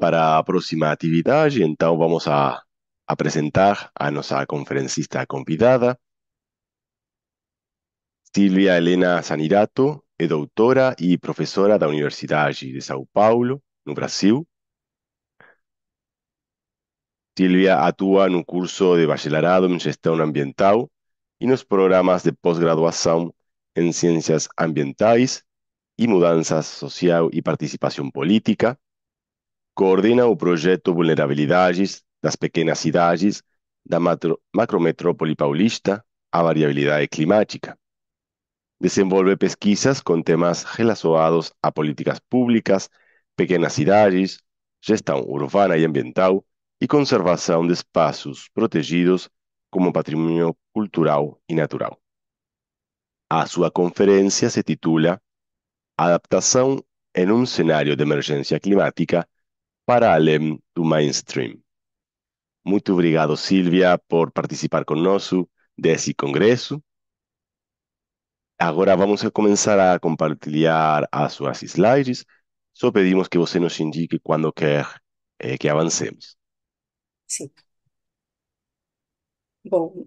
para a próxima atividade, então vamos a apresentar a nossa conferencista convidada. Silvia Helena Sanirato é doutora e professora da Universidade de São Paulo, no Brasil. Silvia atua no curso de bacharelado em gestão ambiental e nos programas de pós-graduação em ciências ambientais e mudança social e participação política. Coordena o projeto Vulnerabilidades das Pequenas Cidades da Macrometrópole Paulista à Variabilidade Climática. Desenvolve pesquisas com temas relacionados a políticas públicas, pequenas cidades, gestão urbana e ambiental e conservação de espaços protegidos como patrimônio cultural e natural. A sua conferência se titula Adaptação em um cenário de emergência climática para além do mainstream. Muito obrigado, Silvia, por participar conosco desse congresso. Agora vamos a começar a compartilhar as suas slides. Só pedimos que você nos indique quando quer que avancemos. Sim. Bom,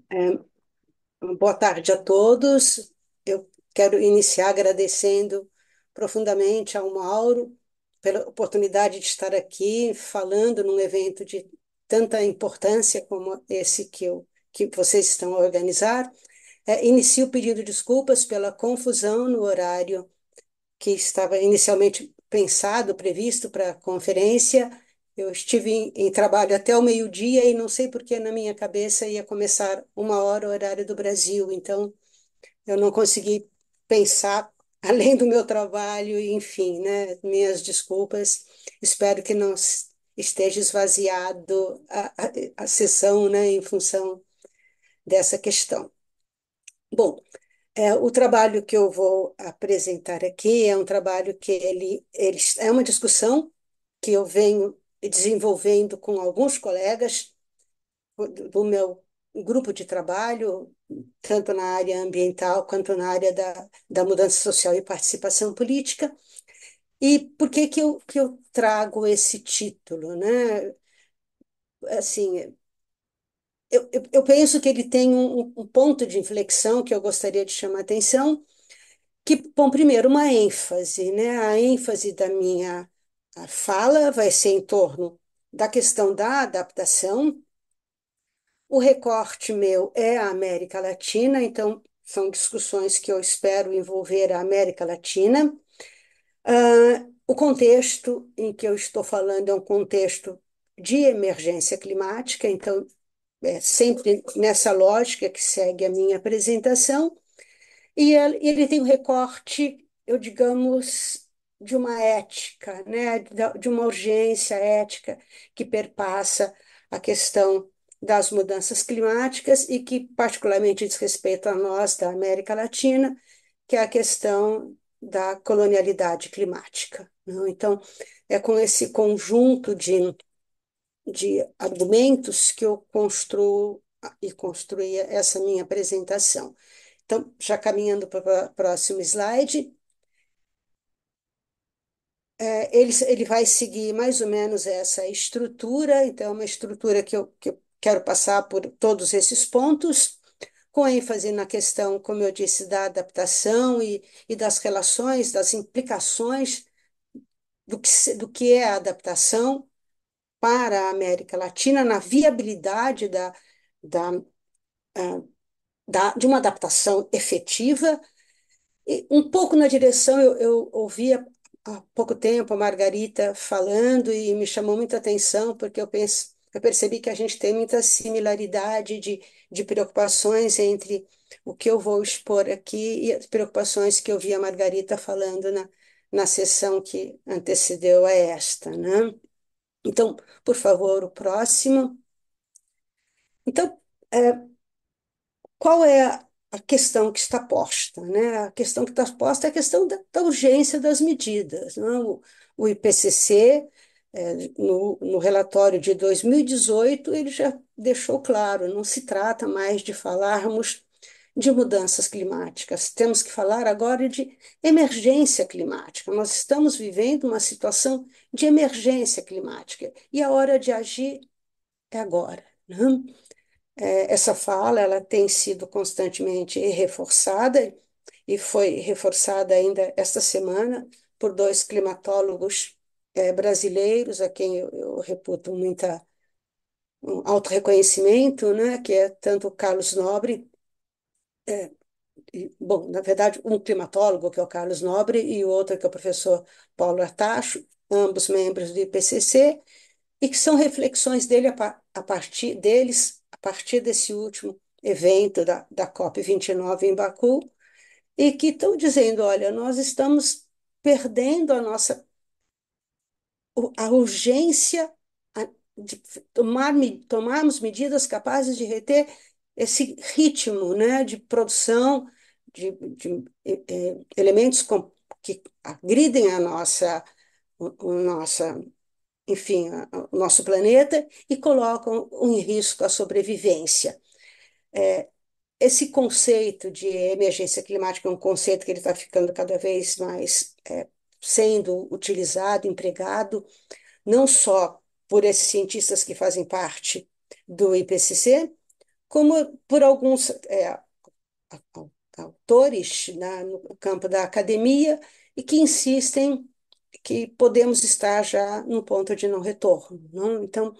boa tarde a todos. Eu quero iniciar agradecendo profundamente ao Mauro pela oportunidade de estar aqui falando num evento de tanta importância como esse que vocês estão a organizar. Inicio pedindo desculpas pela confusão no horário que estava inicialmente pensado, previsto para a conferência. Eu estive em trabalho até o meio-dia e não sei por que na minha cabeça ia começar 1 hora o horário do Brasil, então eu não consegui pensar além do meu trabalho, enfim, né? Minhas desculpas. Espero que não esteja esvaziado a sessão, né, em função dessa questão. Bom, o trabalho que eu vou apresentar aqui é um trabalho que ele é uma discussão que eu venho desenvolvendo com alguns colegas do meu grupo de trabalho, tanto na área ambiental quanto na área da mudança social e participação política. E por que que eu trago esse título, né? Assim, eu penso que ele tem um ponto de inflexão que eu gostaria de chamar a atenção, que, bom, primeiro, uma ênfase, né? A ênfase da minha fala vai ser em torno da questão da adaptação. O recorte meu é a América Latina, então são discussões que eu espero envolver a América Latina. O contexto em que eu estou falando é um contexto de emergência climática, então é sempre nessa lógica que segue a minha apresentação. E ele tem um recorte, eu digamos, de uma ética, né, de uma urgência ética que perpassa a questão das mudanças climáticas e que particularmente diz respeito a nós da América Latina, que é a questão da colonialidade climática, não? Então, é com esse conjunto de argumentos que eu construo e construía essa minha apresentação. Então, já caminhando para o próximo slide, ele vai seguir mais ou menos essa estrutura, então, é uma estrutura que eu quero passar por todos esses pontos, com ênfase na questão, como eu disse, da adaptação e das relações, das implicações do que é a adaptação para a América Latina, na viabilidade da, ah, de uma adaptação efetiva. E um pouco na direção, eu ouvi há pouco tempo a Margarita falando e me chamou muita atenção, porque eu percebi que a gente tem muita similaridade de preocupações entre o que eu vou expor aqui e as preocupações que eu vi a Margarita falando na sessão que antecedeu a esta, né? Então, por favor, o próximo. Então, qual é a questão que está posta, né? A questão que está posta é a questão da urgência das medidas, né? O IPCC, no relatório de 2018, ele já deixou claro, não se trata mais de falarmos de mudanças climáticas, temos que falar agora de emergência climática. Nós estamos vivendo uma situação de emergência climática e a hora de agir é agora, né? Essa fala ela tem sido constantemente reforçada e foi reforçada ainda esta semana por dois climatólogos brasileiros, a quem eu reputo um alto reconhecimento, né, que é tanto o Carlos Nobre, bom, na verdade, um climatólogo, que é o Carlos Nobre, e o outro, que é o professor Paulo Artacho, ambos membros do IPCC, e que são reflexões a partir deles, a partir desse último evento da COP29 em Baku, e que estão dizendo, olha, nós estamos perdendo a urgência de tomarmos medidas capazes de reter esse ritmo, né, de produção de elementos que agridem o nossa, enfim, o nosso planeta e colocam em risco a sobrevivência. Esse conceito de emergência climática é um conceito que ele está ficando cada vez mais sendo utilizado, empregado, não só por esses cientistas que fazem parte do IPCC, como por alguns autores no campo da academia e que insistem que podemos estar já no ponto de não retorno. Não? Então,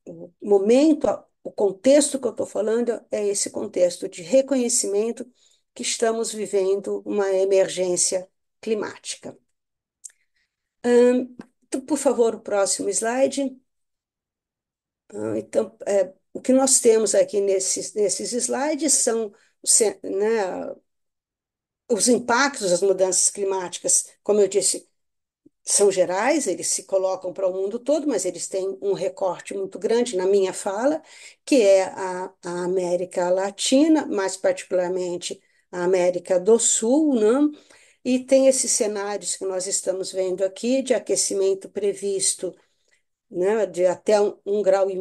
o momento, o contexto que eu estou falando é esse contexto de reconhecimento que estamos vivendo uma emergência climática. Então, por favor, o próximo slide. Então, o que nós temos aqui nesses slides são, né, os impactos das mudanças climáticas, como eu disse, são gerais, eles se colocam para o mundo todo, mas eles têm um recorte muito grande na minha fala, que é a América Latina, mais particularmente a América do Sul, né? E tem esses cenários que nós estamos vendo aqui de aquecimento previsto, né, de até 1,5 graus,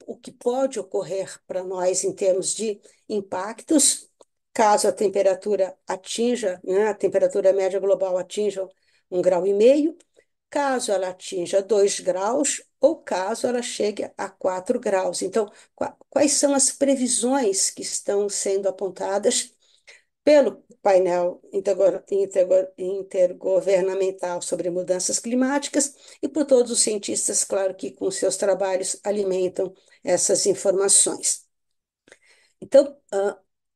o que pode ocorrer para nós em termos de impactos, caso a temperatura atinja, né, a temperatura média global atinja 1,5 graus, caso ela atinja 2 graus ou caso ela chegue a 4 graus. Então, quais são as previsões que estão sendo apontadas pelo painel intergovernamental sobre mudanças climáticas e por todos os cientistas, claro que com seus trabalhos alimentam essas informações. Então,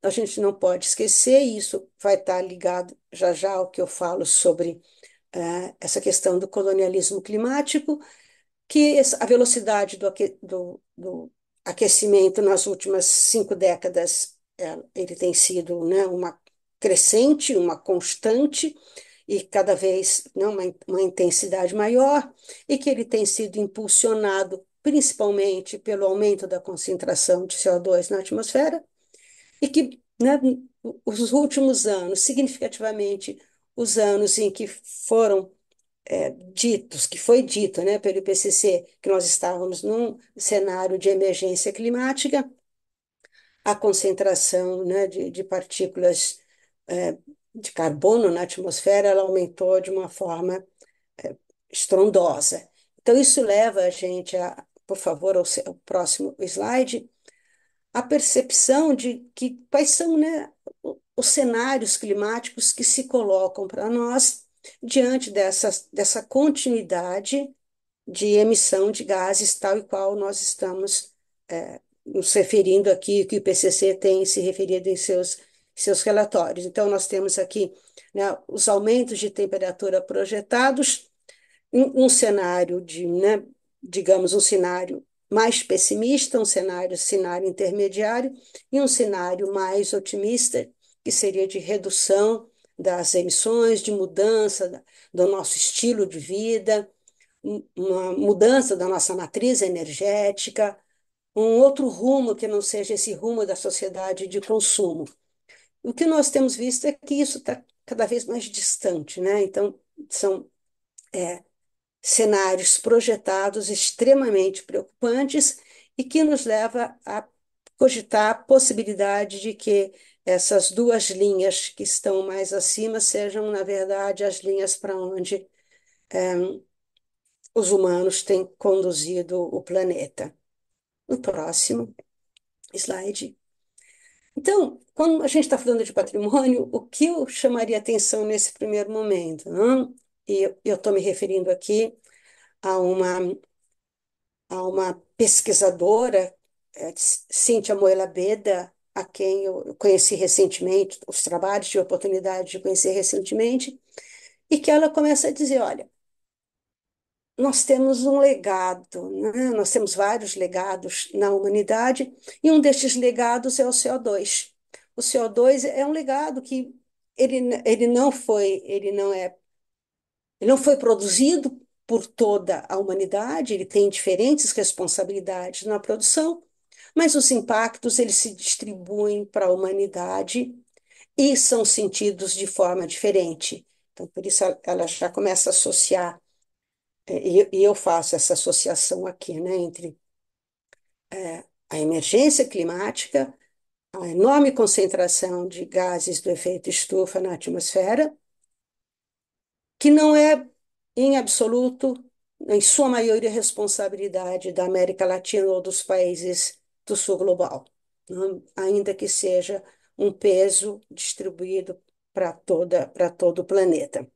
a gente não pode esquecer, e isso vai estar ligado já já ao que eu falo sobre essa questão do colonialismo climático, que a velocidade do aquecimento nas últimas 5 décadas, ele tem sido, né, uma crescente, uma constante, e cada vez, né, uma intensidade maior, e que ele tem sido impulsionado principalmente pelo aumento da concentração de CO2 na atmosfera, e que, né, os últimos anos, significativamente os anos em que foram que foi dito, né, pelo IPCC, que nós estávamos num cenário de emergência climática, a concentração, né, de partículas de carbono na atmosfera ela aumentou de uma forma estrondosa. Então, isso leva a gente por favor, ao próximo slide, a percepção de que quais são, né, os cenários climáticos que se colocam para nós diante dessa continuidade de emissão de gases, tal e qual nós estamos nos referindo aqui, que o IPCC tem se referido em seus relatórios. Então, nós temos aqui, né, os aumentos de temperatura projetados, um cenário né, digamos, um cenário mais pessimista, cenário intermediário, e um cenário mais otimista, que seria de redução das emissões, de mudança do nosso estilo de vida, uma mudança da nossa matriz energética, um outro rumo que não seja esse rumo da sociedade de consumo. O que nós temos visto é que isso está cada vez mais distante, né? Então, são cenários projetados extremamente preocupantes e que nos leva a cogitar a possibilidade de que essas duas linhas que estão mais acima sejam, na verdade, as linhas para onde os humanos têm conduzido o planeta. No próximo slide. Então, quando a gente está falando de patrimônio, o que eu chamaria atenção nesse primeiro momento? Não? E eu estou me referindo aqui a uma pesquisadora, Cíntia Moela Beda, a quem eu conheci recentemente, os trabalhos, tive a oportunidade de conhecer recentemente, e que ela começa a dizer, olha, nós temos um legado, né? Nós temos vários legados na humanidade, e um destes legados é o CO2. O CO2 é um legado que ele não foi, ele não foi produzido por toda a humanidade, ele tem diferentes responsabilidades na produção, mas os impactos eles se distribuem para a humanidade e são sentidos de forma diferente. Então, por isso ela já começa a associar, e eu faço essa associação aqui, né, entre a emergência climática, a enorme concentração de gases do efeito estufa na atmosfera, que não é, em absoluto, em sua maioria, responsabilidade da América Latina ou dos países do sul global, né? Ainda que seja um peso distribuído para todo o planeta.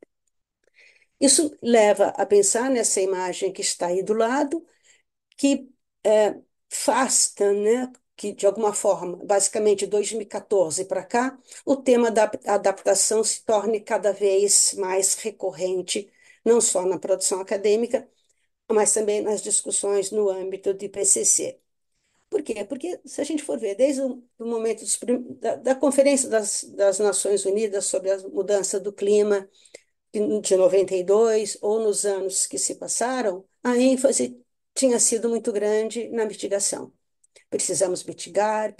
Isso leva a pensar nessa imagem que está aí do lado, que fasta, né, que de alguma forma, basicamente 2014 para cá, o tema da adaptação se torne cada vez mais recorrente, não só na produção acadêmica, mas também nas discussões no âmbito de IPCC. Por quê? Porque, se a gente for ver, desde o momento da Conferência das Nações Unidas sobre a mudança do clima, de 92, ou nos anos que se passaram, a ênfase tinha sido muito grande na mitigação. Precisamos mitigar,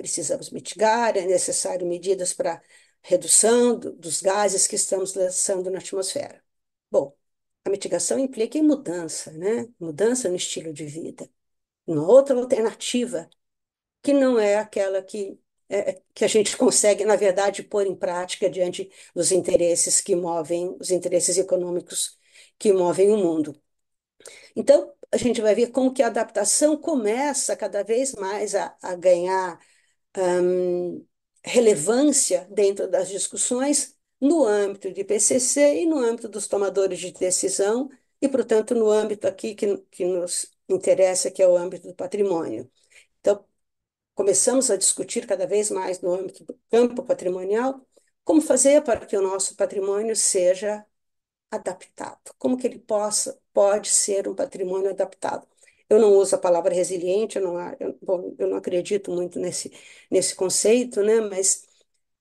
é necessário medidas para redução dos gases que estamos lançando na atmosfera. Bom, a mitigação implica em mudança, né? Mudança no estilo de vida. Uma outra alternativa, que não é aquela que a gente consegue, na verdade, pôr em prática diante dos interesses que movem, os interesses econômicos que movem o mundo. Então, a gente vai ver como que a adaptação começa cada vez mais a ganhar hum, relevância dentro das discussões no âmbito de PCC e no âmbito dos tomadores de decisão e, portanto, no âmbito aqui que nos interessa, que é o âmbito do patrimônio. Então, começamos a discutir cada vez mais no âmbito do campo patrimonial como fazer para que o nosso patrimônio seja adaptado, como que ele pode ser um patrimônio adaptado. Eu não uso a palavra resiliente, bom, eu não acredito muito nesse conceito, né? Mas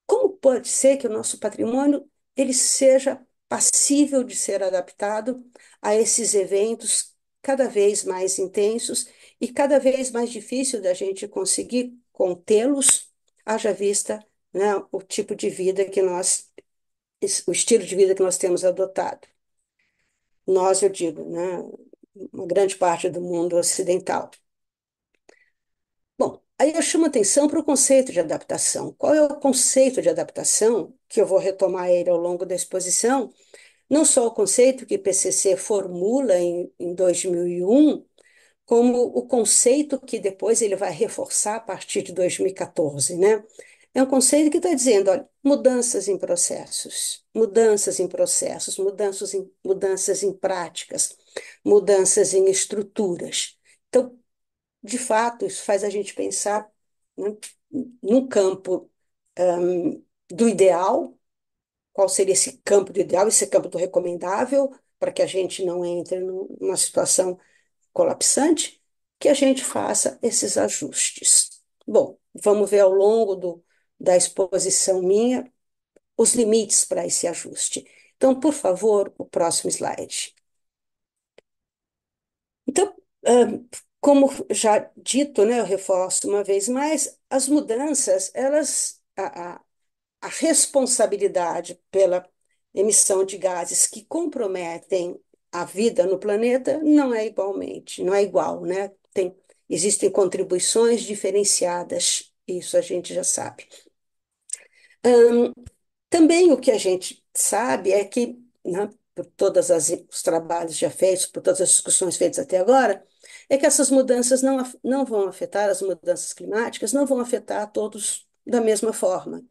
como pode ser que o nosso patrimônio ele seja passível de ser adaptado a esses eventos cada vez mais intensos e cada vez mais difícil da gente conseguir contê-los, haja vista, né, o tipo de vida o estilo de vida que nós temos adotado. Nós, eu digo, né, uma grande parte do mundo ocidental. Bom, aí eu chamo atenção para o conceito de adaptação. Qual é o conceito de adaptação? Que eu vou retomar ele ao longo da exposição. Não só o conceito que o PCC formula em 2001, como o conceito que depois ele vai reforçar a partir de 2014, né? É um conceito que está dizendo, olha, mudanças em práticas, mudanças em estruturas. Então, de fato, isso faz a gente pensar, né, num campo do ideal, qual seria esse campo do ideal, esse campo do recomendável, para que a gente não entre numa situação colapsante, que a gente faça esses ajustes. Bom, vamos ver ao longo da exposição minha os limites para esse ajuste. Então, por favor, o próximo slide. Então, como já dito, né, eu reforço uma vez mais, as mudanças, a responsabilidade pela emissão de gases que comprometem a vida no planeta não é igual, né? Existem contribuições diferenciadas Isso a gente já sabe. Também o que a gente sabe é que, né, por todos os trabalhos já feitos, por todas as discussões feitas até agora, é que essas mudanças não vão afetar, as mudanças climáticas não vão afetar todos da mesma forma,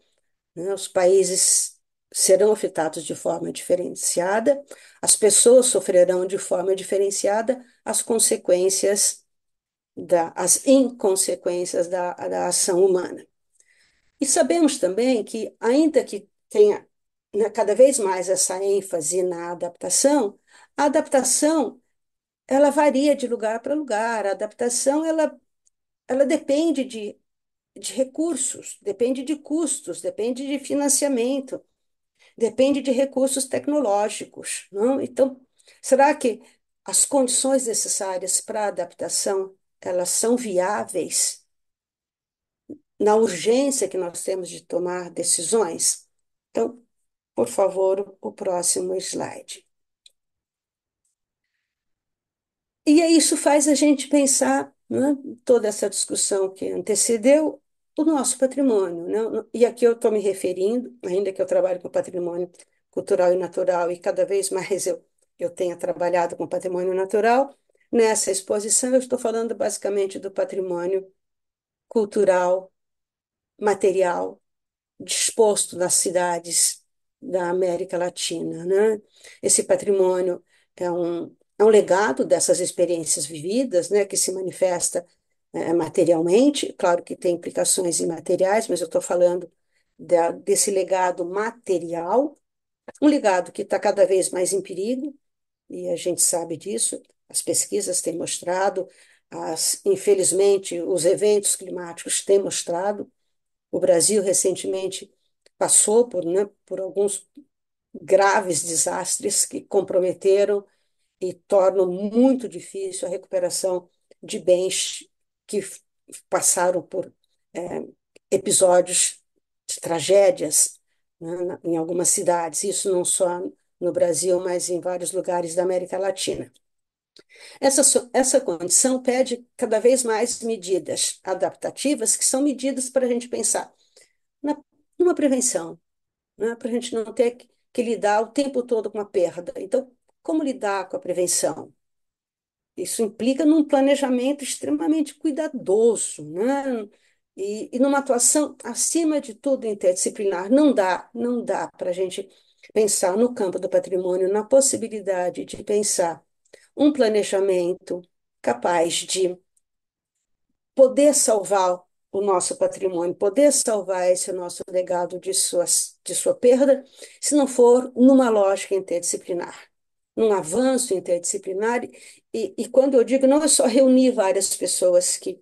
né? Os países serão afetados de forma diferenciada, as pessoas sofrerão de forma diferenciada as inconsequências da ação humana. E sabemos também que, ainda que tenha, né, cada vez mais essa ênfase na adaptação, a adaptação ela varia de lugar para lugar. A adaptação ela depende de recursos, depende de custos, depende de financiamento, depende de recursos tecnológicos, não? Então, será que as condições necessárias para a adaptação elas são viáveis na urgência que nós temos de tomar decisões? Então, por favor, o próximo slide. E aí isso faz a gente pensar, né, toda essa discussão que antecedeu o nosso patrimônio, né? E aqui eu estou me referindo, ainda que eu trabalhe com patrimônio cultural e natural, e cada vez mais eu tenha trabalhado com patrimônio natural, nessa exposição eu estou falando basicamente do patrimônio cultural, material, disposto nas cidades da América Latina, né? Esse patrimônio é um legado dessas experiências vividas, né, que se manifesta materialmente. Claro que tem implicações imateriais, mas eu estou falando desse legado material, um legado que está cada vez mais em perigo, e a gente sabe disso, as pesquisas têm mostrado, infelizmente, os eventos climáticos têm mostrado. O Brasil recentemente passou por alguns graves desastres que comprometeram e tornam muito difícil a recuperação de bens que passaram por é, episódios de tragédias, né, em algumas cidades. Isso não só no Brasil, mas em vários lugares da América Latina. Essa condição pede cada vez mais medidas adaptativas, que são medidas para a gente pensar na, numa prevenção, né? Para a gente não ter que lidar o tempo todo com a perda. Então, como lidar com a prevenção? Isso implica num planejamento extremamente cuidadoso, né? E numa atuação, acima de tudo, interdisciplinar. Não dá para a gente pensar no campo do patrimônio, na possibilidade de pensar um planejamento capaz de poder salvar o nosso patrimônio, poder salvar esse nosso legado de sua perda, se não for numa lógica interdisciplinar, num avanço interdisciplinar. E quando eu digo, não é só reunir várias pessoas que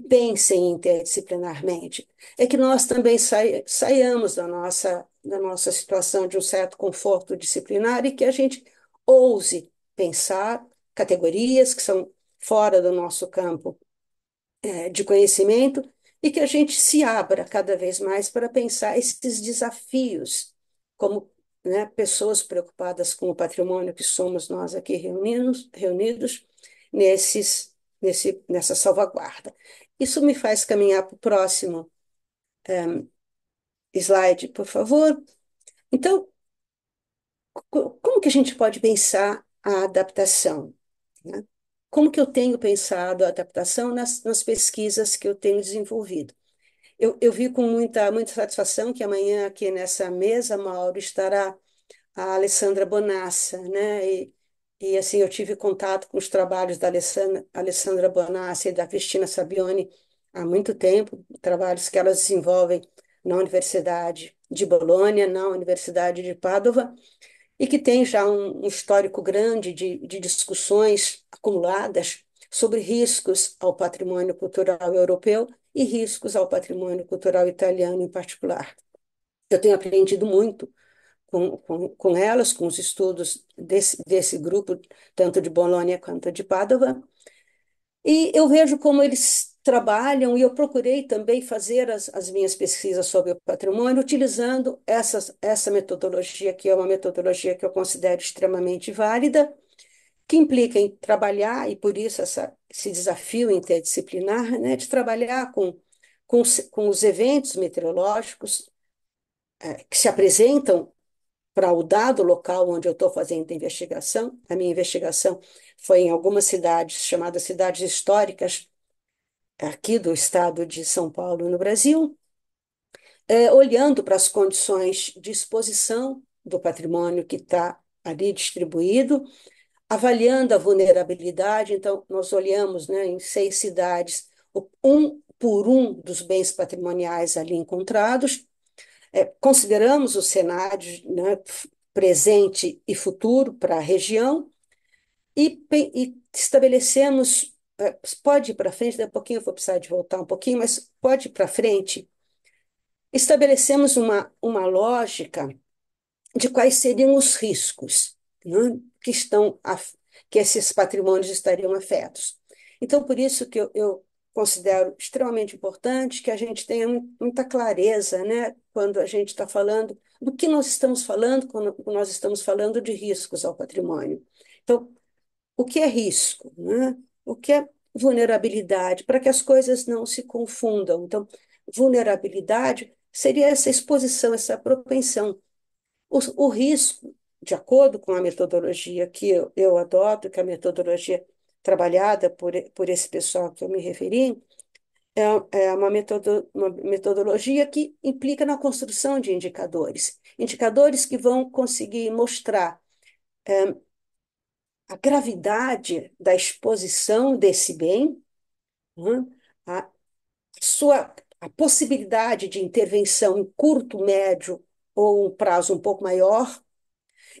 pensem interdisciplinarmente, é que nós também saiamos da nossa situação de um certo conforto disciplinar e que a gente ouse pensar categorias que são fora do nosso campo de conhecimento e que a gente se abra cada vez mais para pensar esses desafios, como, né, pessoas preocupadas com o patrimônio que somos nós aqui reunidos nessa salvaguarda. Isso me faz caminhar para o próximo slide, por favor. Então, como que a gente pode pensar a adaptação, né? Como que eu tenho pensado a adaptação nas pesquisas que eu tenho desenvolvido? Eu vi com muita satisfação que amanhã aqui nessa mesa, Mauro, estará a Alessandra Bonassa, né? E assim, eu tive contato com os trabalhos da Alessandra Bonassa e da Cristina Sabioni há muito tempo, trabalhos que elas desenvolvem na Universidade de Bolonha, na Universidade de Padova, e que tem já um histórico grande de discussões acumuladas sobre riscos ao patrimônio cultural europeu e riscos ao patrimônio cultural italiano em particular. Eu tenho aprendido muito com elas, com os estudos desse grupo, tanto de Bolonha quanto de Padova, e eu vejo como eles trabalham, e eu procurei também fazer as minhas pesquisas sobre o patrimônio utilizando essa metodologia, que é uma metodologia que eu considero extremamente válida, que implica em trabalhar, e por isso esse desafio interdisciplinar, né, de trabalhar com com os eventos meteorológicos que se apresentam para o dado local onde eu estou fazendo a investigação. A minha investigação foi em algumas cidades, chamadas cidades históricas, aqui do estado de São Paulo, no Brasil, olhando para as condições de exposição do patrimônio que está ali distribuído, avaliando a vulnerabilidade. Então, nós olhamos, né, em 6 cidades, um por um dos bens patrimoniais ali encontrados, consideramos os cenários, né, presente e futuro para a região e estabelecemos, pode ir para frente, daqui a pouquinho eu vou precisar de voltar um pouquinho, mas pode ir para frente, estabelecemos uma lógica de quais seriam os riscos, né, que esses patrimônios estariam afetos. Então, por isso que eu considero extremamente importante que a gente tenha muita clareza, né, quando a gente está falando do que nós estamos falando, quando nós estamos falando de riscos ao patrimônio. Então, o que é risco, né? O que é vulnerabilidade, para que as coisas não se confundam. Então, vulnerabilidade seria essa exposição, essa propensão. O risco, de acordo com a metodologia que eu adoto, que é a metodologia trabalhada por esse pessoal que eu me referi, é uma metodologia que implica na construção de indicadores. Indicadores que vão conseguir mostrar a gravidade da exposição desse bem, né, a a possibilidade de intervenção em curto, médio ou um prazo um pouco maior,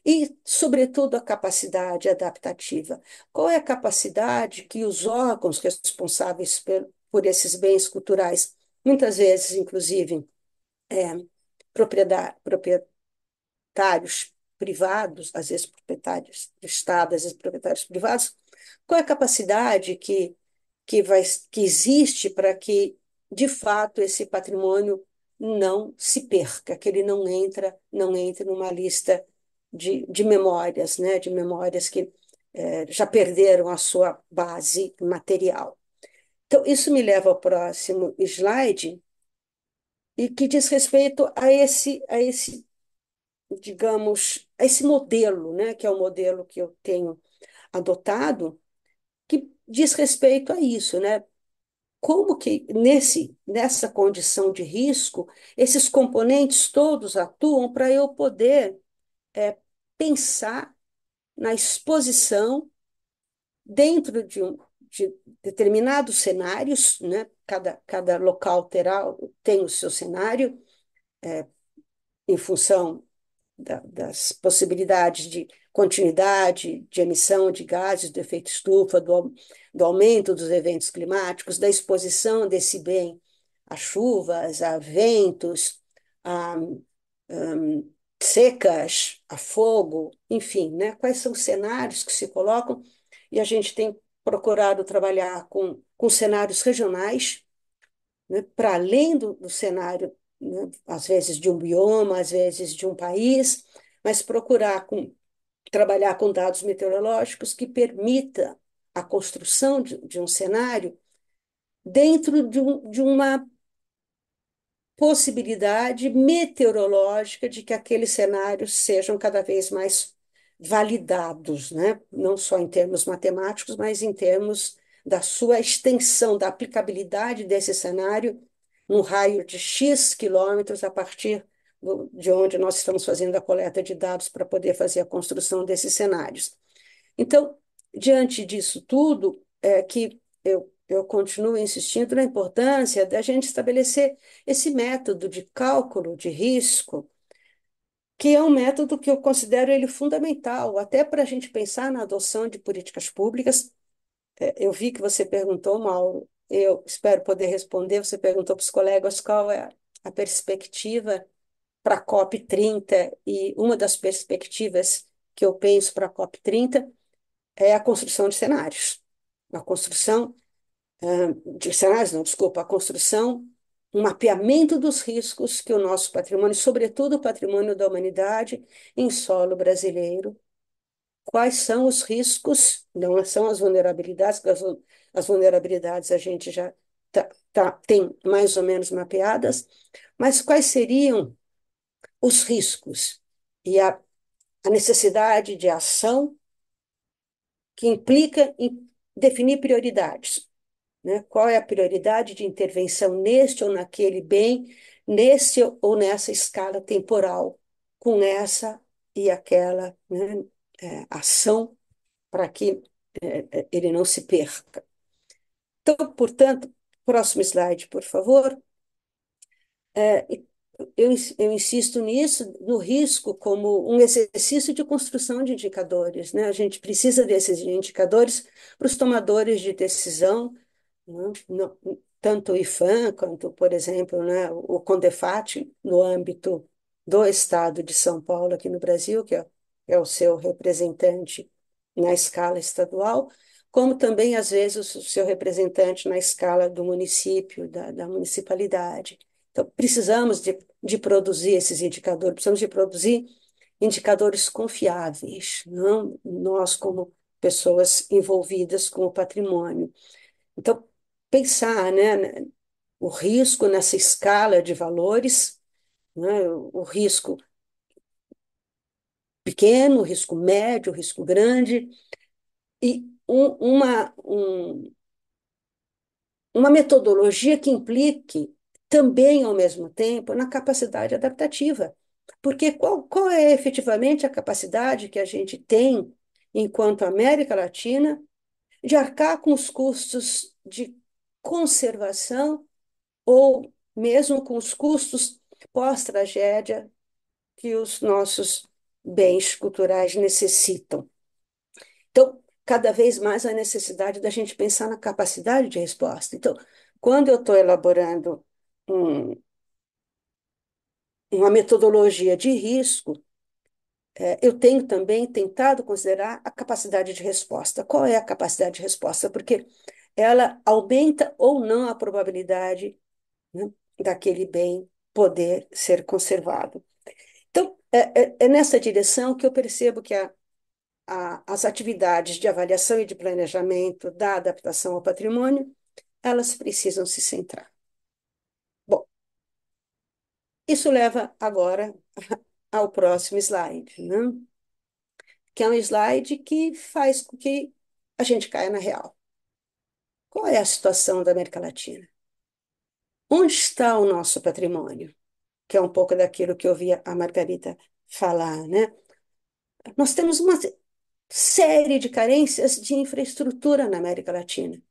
e, sobretudo, a capacidade adaptativa. Qual é a capacidade que os órgãos responsáveis por esses bens culturais, muitas vezes, inclusive, é, proprietários privados, às vezes proprietários do Estado, às vezes proprietários privados, qual é a capacidade que existe para que, de fato, esse patrimônio não se perca, que ele não entre numa lista de memórias, né, de memórias que já perderam a sua base material. Então, isso me leva ao próximo slide, e que diz respeito a esse, digamos, a esse modelo, né, que é o modelo que eu tenho adotado, que diz respeito a isso, né? Como que nessa condição de risco, esses componentes todos atuam para eu poder pensar na exposição dentro de determinados cenários, né? Cada local tem o seu cenário, em função das possibilidades de continuidade de emissão de gases do efeito estufa, do aumento dos eventos climáticos, da exposição desse bem a chuvas, a ventos, a secas, a fogo, enfim, né? Quais são os cenários que se colocam? E a gente tem procurado trabalhar com cenários regionais, né, para além do cenário, né, às vezes de um bioma, às vezes de um país, mas procurar trabalhar com dados meteorológicos que permita a construção de um cenário dentro de uma possibilidade meteorológica de que aqueles cenários sejam cada vez mais validados, né? Não só em termos matemáticos, mas em termos da sua extensão, da aplicabilidade desse cenário num raio de X quilômetros a partir de onde nós estamos fazendo a coleta de dados para poder fazer a construção desses cenários. Então, diante disso tudo, é que eu continuo insistindo na importância da gente estabelecer esse método de cálculo de risco, que é um método que eu considero ele fundamental, até para a gente pensar na adoção de políticas públicas. Eu vi que você perguntou, Mauro, eu espero poder responder. Você perguntou para os colegas qual é a perspectiva para a COP30, e uma das perspectivas que eu penso para a COP30 é a construção de cenários. A construção de cenários, não, desculpa, a construção, um mapeamento dos riscos que o nosso patrimônio, sobretudo o patrimônio da humanidade, em solo brasileiro. Quais são os riscos? Não são as vulnerabilidades, porque as vulnerabilidades a gente tem mais ou menos mapeadas, mas quais seriam os riscos e a necessidade de ação que implica em definir prioridades, né? Qual é a prioridade de intervenção neste ou naquele bem, nesse ou nessa escala temporal, com essa e aquela, né, ação para que ele não se perca. Então, portanto, próximo slide, por favor. É, eu insisto nisso, no risco, como um exercício de construção de indicadores, né? A gente precisa desses indicadores para os tomadores de decisão, né? Tanto o IFAM quanto, por exemplo, né, o CONDEFAT, no âmbito do Estado de São Paulo, aqui no Brasil, que é o seu representante na escala estadual, como também, às vezes, o seu representante na escala do município, da municipalidade. Então, precisamos de produzir esses indicadores, precisamos de produzir indicadores confiáveis, não nós como pessoas envolvidas com o patrimônio. Então, pensar, né, o risco nessa escala de valores, né, o risco pequeno, o risco médio, o risco grande, e uma metodologia que implique também, ao mesmo tempo, na capacidade adaptativa. Porque qual é efetivamente a capacidade que a gente tem, enquanto América Latina, de arcar com os custos de conservação ou mesmo com os custos pós-tragédia que os nossos bens culturais necessitam? Então, cada vez mais a necessidade da gente pensar na capacidade de resposta. Então, quando eu estou elaborando um, uma metodologia de risco, eu tenho também tentado considerar a capacidade de resposta. Qual é a capacidade de resposta? Porque ela aumenta ou não a probabilidade, né, daquele bem poder ser conservado. Então, é nessa direção que eu percebo que as atividades de avaliação e de planejamento da adaptação ao patrimônio, elas precisam se centrar. Bom, isso leva agora ao próximo slide, né? Que é um slide que faz com que a gente caia na real. Qual é a situação da América Latina? Onde está o nosso patrimônio? Que é um pouco daquilo que eu ouvi a Margarida falar, né? Nós temos uma série de carências de infraestrutura na América Latina.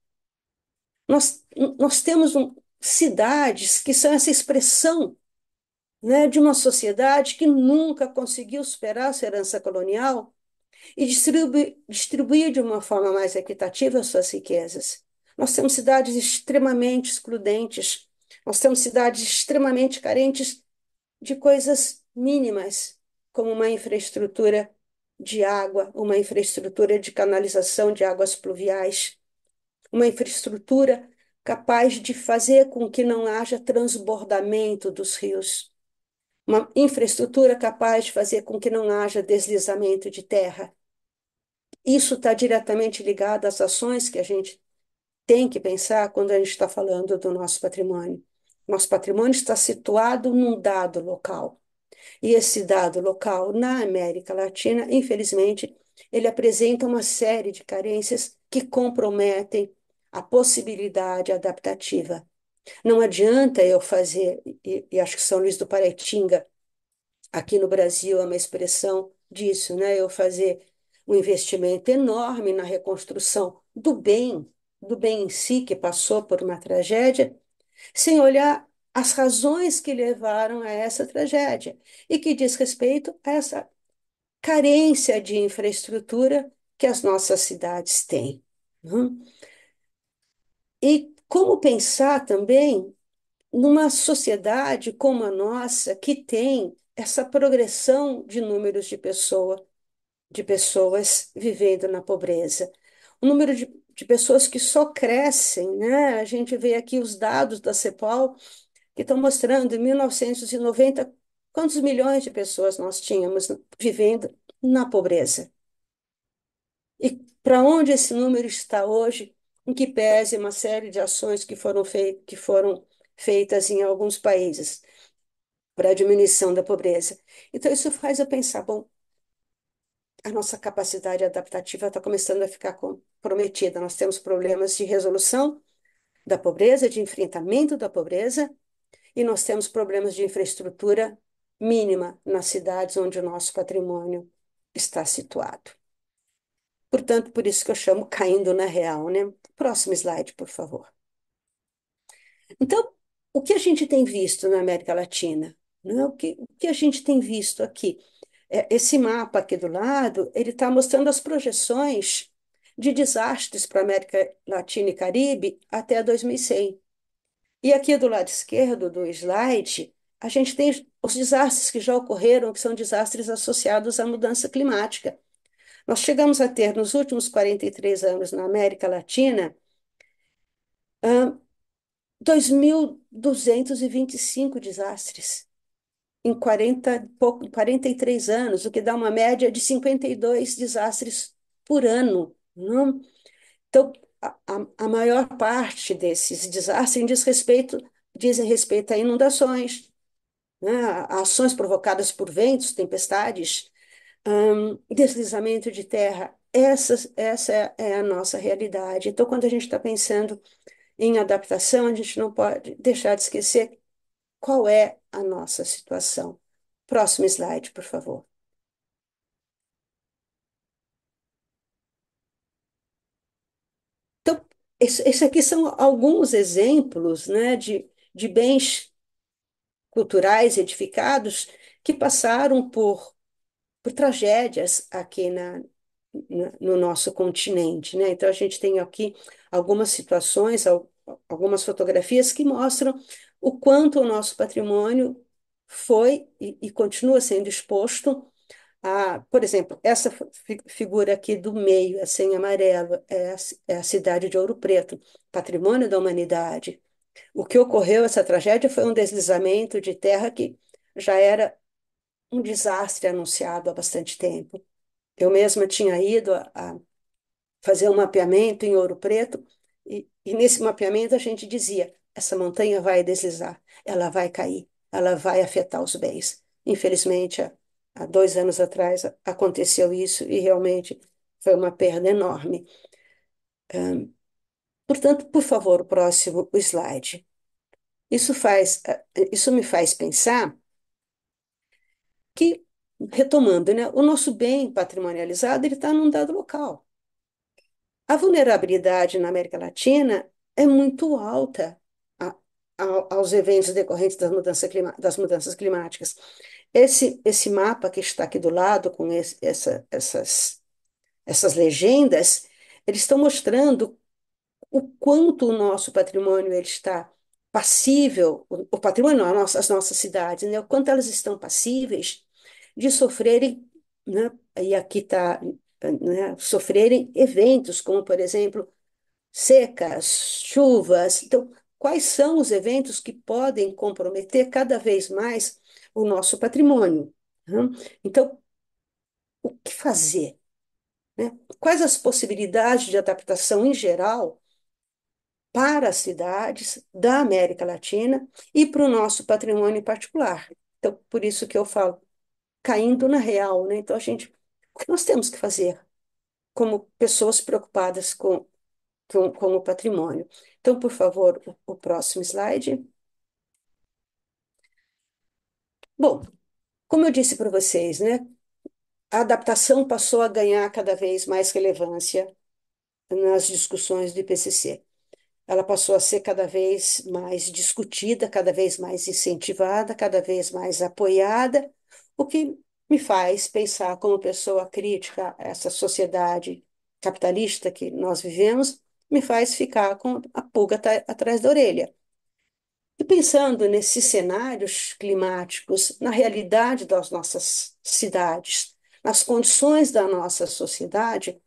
Nós, nós temos cidades que são essa expressão, né, de uma sociedade que nunca conseguiu superar a sua herança colonial e distribuir de uma forma mais equitativa as suas riquezas. Nós temos cidades extremamente excludentes, nós temos cidades extremamente carentes de coisas mínimas, como uma infraestrutura de água, uma infraestrutura de canalização de águas pluviais, uma infraestrutura capaz de fazer com que não haja transbordamento dos rios, uma infraestrutura capaz de fazer com que não haja deslizamento de terra. Isso está diretamente ligado às ações que a gente tem que pensar quando a gente está falando do nosso patrimônio. Nosso patrimônio está situado num dado local. E esse dado local, na América Latina, infelizmente, ele apresenta uma série de carências que comprometem a possibilidade adaptativa. Não adianta eu fazer, e acho que São Luís do Paraitinga, aqui no Brasil, é uma expressão disso, né? Eu fazer um investimento enorme na reconstrução do bem em si, que passou por uma tragédia, sem olhar as razões que levaram a essa tragédia e que diz respeito a essa carência de infraestrutura que as nossas cidades têm, né? E como pensar também numa sociedade como a nossa, que tem essa progressão de números de pessoas vivendo na pobreza. O número de pessoas que só crescem, né? A gente vê aqui os dados da CEPAL, que estão mostrando, em 1990, quantos milhões de pessoas nós tínhamos vivendo na pobreza. E para onde esse número está hoje, em que pese uma série de ações que foram feitas em alguns países para a diminuição da pobreza. Então, isso faz eu pensar, bom, a nossa capacidade adaptativa está começando a ficar comprometida. Nós temos problemas de resolução da pobreza, de enfrentamento da pobreza, e nós temos problemas de infraestrutura mínima nas cidades onde o nosso patrimônio está situado. Portanto, por isso que eu chamo caindo na real, né? Próximo slide, por favor. Então, o que a gente tem visto na América Latina? Né? O que a gente tem visto aqui? Esse mapa aqui do lado, ele está mostrando as projeções de desastres para a América Latina e Caribe até 2100. E aqui do lado esquerdo do slide, a gente tem os desastres que já ocorreram, que são desastres associados à mudança climática. Nós chegamos a ter, nos últimos 43 anos na América Latina, 2.225 desastres em 43 anos, o que dá uma média de 52 desastres por ano. Não? Então, a maior parte desses desastres dizem respeito a inundações, né, a ações provocadas por ventos, tempestades, deslizamento de terra. Essa é a nossa realidade. Então, quando a gente está pensando em adaptação, a gente não pode deixar de esquecer qual é a nossa situação. Próximo slide, por favor. Então, esse aqui são alguns exemplos, né, de bens culturais edificados que passaram por tragédias aqui no nosso continente, né? Então, a gente tem aqui algumas situações, algumas fotografias que mostram o quanto o nosso patrimônio foi e continua sendo exposto a, por exemplo, essa figura aqui do meio, essa em amarelo, é a cidade de Ouro Preto, patrimônio da humanidade. O que ocorreu, essa tragédia, foi um deslizamento de terra que já era um desastre anunciado há bastante tempo. Eu mesma tinha ido a fazer um mapeamento em Ouro Preto, e nesse mapeamento a gente dizia: essa montanha vai deslizar, ela vai cair, ela vai afetar os bens. Infelizmente, há 2 anos atrás aconteceu isso e realmente foi uma perda enorme. Portanto, por favor, o próximo slide. Isso me faz pensar que, retomando, né, o nosso bem patrimonializado ele está num dado local. A vulnerabilidade na América Latina é muito alta aos eventos decorrentes das mudanças climáticas. Esse mapa que está aqui do lado, com essas legendas, eles estão mostrando o quanto o nosso patrimônio ele está passível, o patrimônio, não, as nossas cidades, né, o quanto elas estão passíveis de sofrerem, né, e aqui está, né, sofrerem eventos como, por exemplo, secas, chuvas. Então, quais são os eventos que podem comprometer cada vez mais o nosso patrimônio? Né? Então, o que fazer? Né? Quais as possibilidades de adaptação em geral para as cidades da América Latina e para o nosso patrimônio em particular? Então, por isso que eu falo, caindo na real, né? Então, o que nós temos que fazer como pessoas preocupadas com o patrimônio? Então, por favor, o próximo slide. Bom, como eu disse para vocês, né, a adaptação passou a ganhar cada vez mais relevância nas discussões do IPCC. Ela passou a ser cada vez mais discutida, cada vez mais incentivada, cada vez mais apoiada, o que me faz pensar como pessoa crítica a essa sociedade capitalista que nós vivemos, me faz ficar com a pulga atrás da orelha. E pensando nesses cenários climáticos, na realidade das nossas cidades, nas condições da nossa sociedade,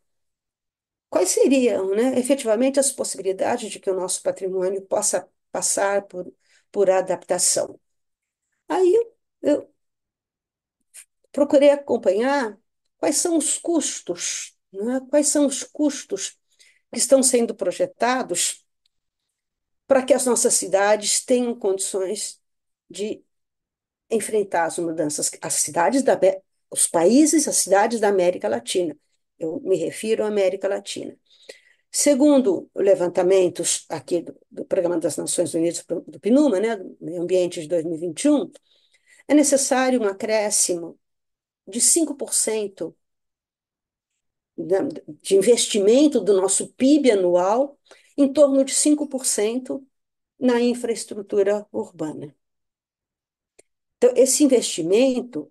quais seriam, né, efetivamente as possibilidades de que o nosso patrimônio possa passar por adaptação? Aí eu procurei acompanhar quais são os custos, né, quais são os custos que estão sendo projetados para que as nossas cidades tenham condições de enfrentar as mudanças, os países, as cidades da América Latina. Eu me refiro à América Latina. Segundo levantamentos aqui do Programa das Nações Unidas, do PNUMA, né, do Meio Ambiente de 2021, é necessário um acréscimo de 5% de investimento do nosso PIB anual, em torno de 5% na infraestrutura urbana. Então, esse investimento,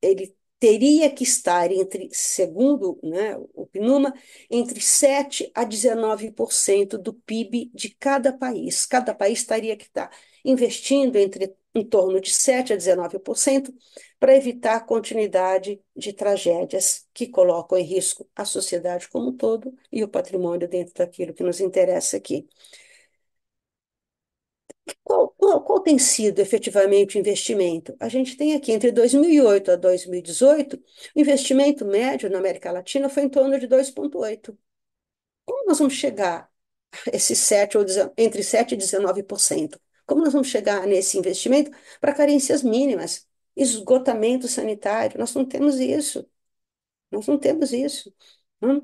ele teria que estar entre, segundo, né, o PNUMA, entre 7 a 19% do PIB de cada país. Cada país teria que estar investindo em torno de 7 a 19% para evitar a continuidade de tragédias que colocam em risco a sociedade como um todo e o patrimônio dentro daquilo que nos interessa aqui. Qual tem sido efetivamente o investimento? A gente tem aqui, entre 2008 a 2018, o investimento médio na América Latina foi em torno de 2,8. Como nós vamos chegar a esses 7, ou entre 7 e 19%? Como nós vamos chegar nesse investimento para carências mínimas, esgotamento sanitário? Nós não temos isso. Nós não temos isso. Hum?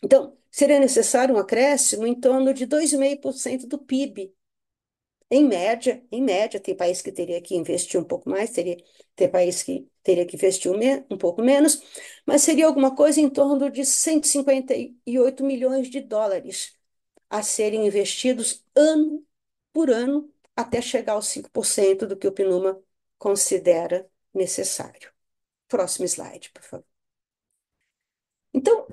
Então, seria necessário um acréscimo em torno de 2,5% do PIB. Em média, tem país que teria que investir um pouco mais, tem país que teria que investir um pouco menos, mas seria alguma coisa em torno de 158 milhões de dólares a serem investidos ano por ano até chegar aos 5% do que o PNUMA considera necessário. Próximo slide, por favor. Então,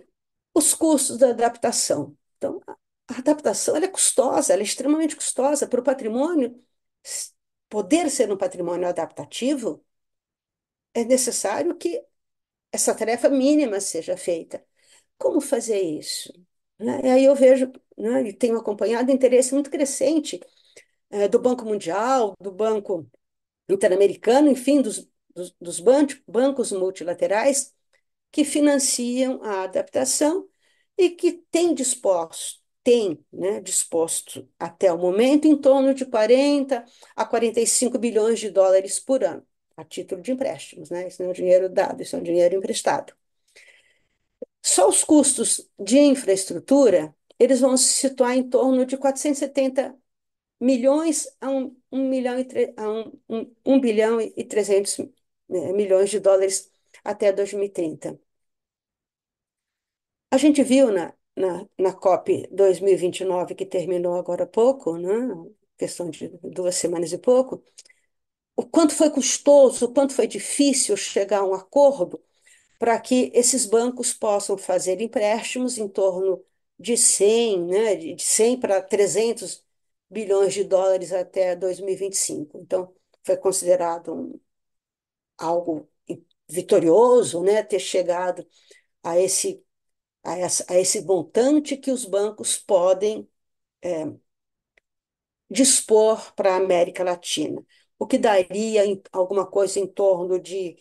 os custos da adaptação. Então, a adaptação ela é custosa, ela é extremamente custosa para o patrimônio. Poder ser um patrimônio adaptativo, é necessário que essa tarefa mínima seja feita. Como fazer isso? Né? E aí eu vejo, né, e tenho acompanhado interesse muito crescente do Banco Mundial, do Banco Interamericano, enfim, dos bancos multilaterais que financiam a adaptação e que tem, né, disposto até o momento em torno de 40 a 45 bilhões de dólares por ano, a título de empréstimos, né? Isso não é um dinheiro dado, isso é um dinheiro emprestado. Só os custos de infraestrutura, eles vão se situar em torno de 470 milhões a 1 bilhão e 300 milhões de dólares até 2030. A gente viu na COP 2029, que terminou agora há pouco, né? Questão de 2 semanas e pouco, o quanto foi custoso, o quanto foi difícil chegar a um acordo para que esses bancos possam fazer empréstimos em torno de 100, né? De 100 para 300 bilhões de dólares até 2025. Então, foi considerado algo vitorioso, né? Ter chegado a esse montante que os bancos podem dispor para a América Latina, o que daria alguma coisa em torno de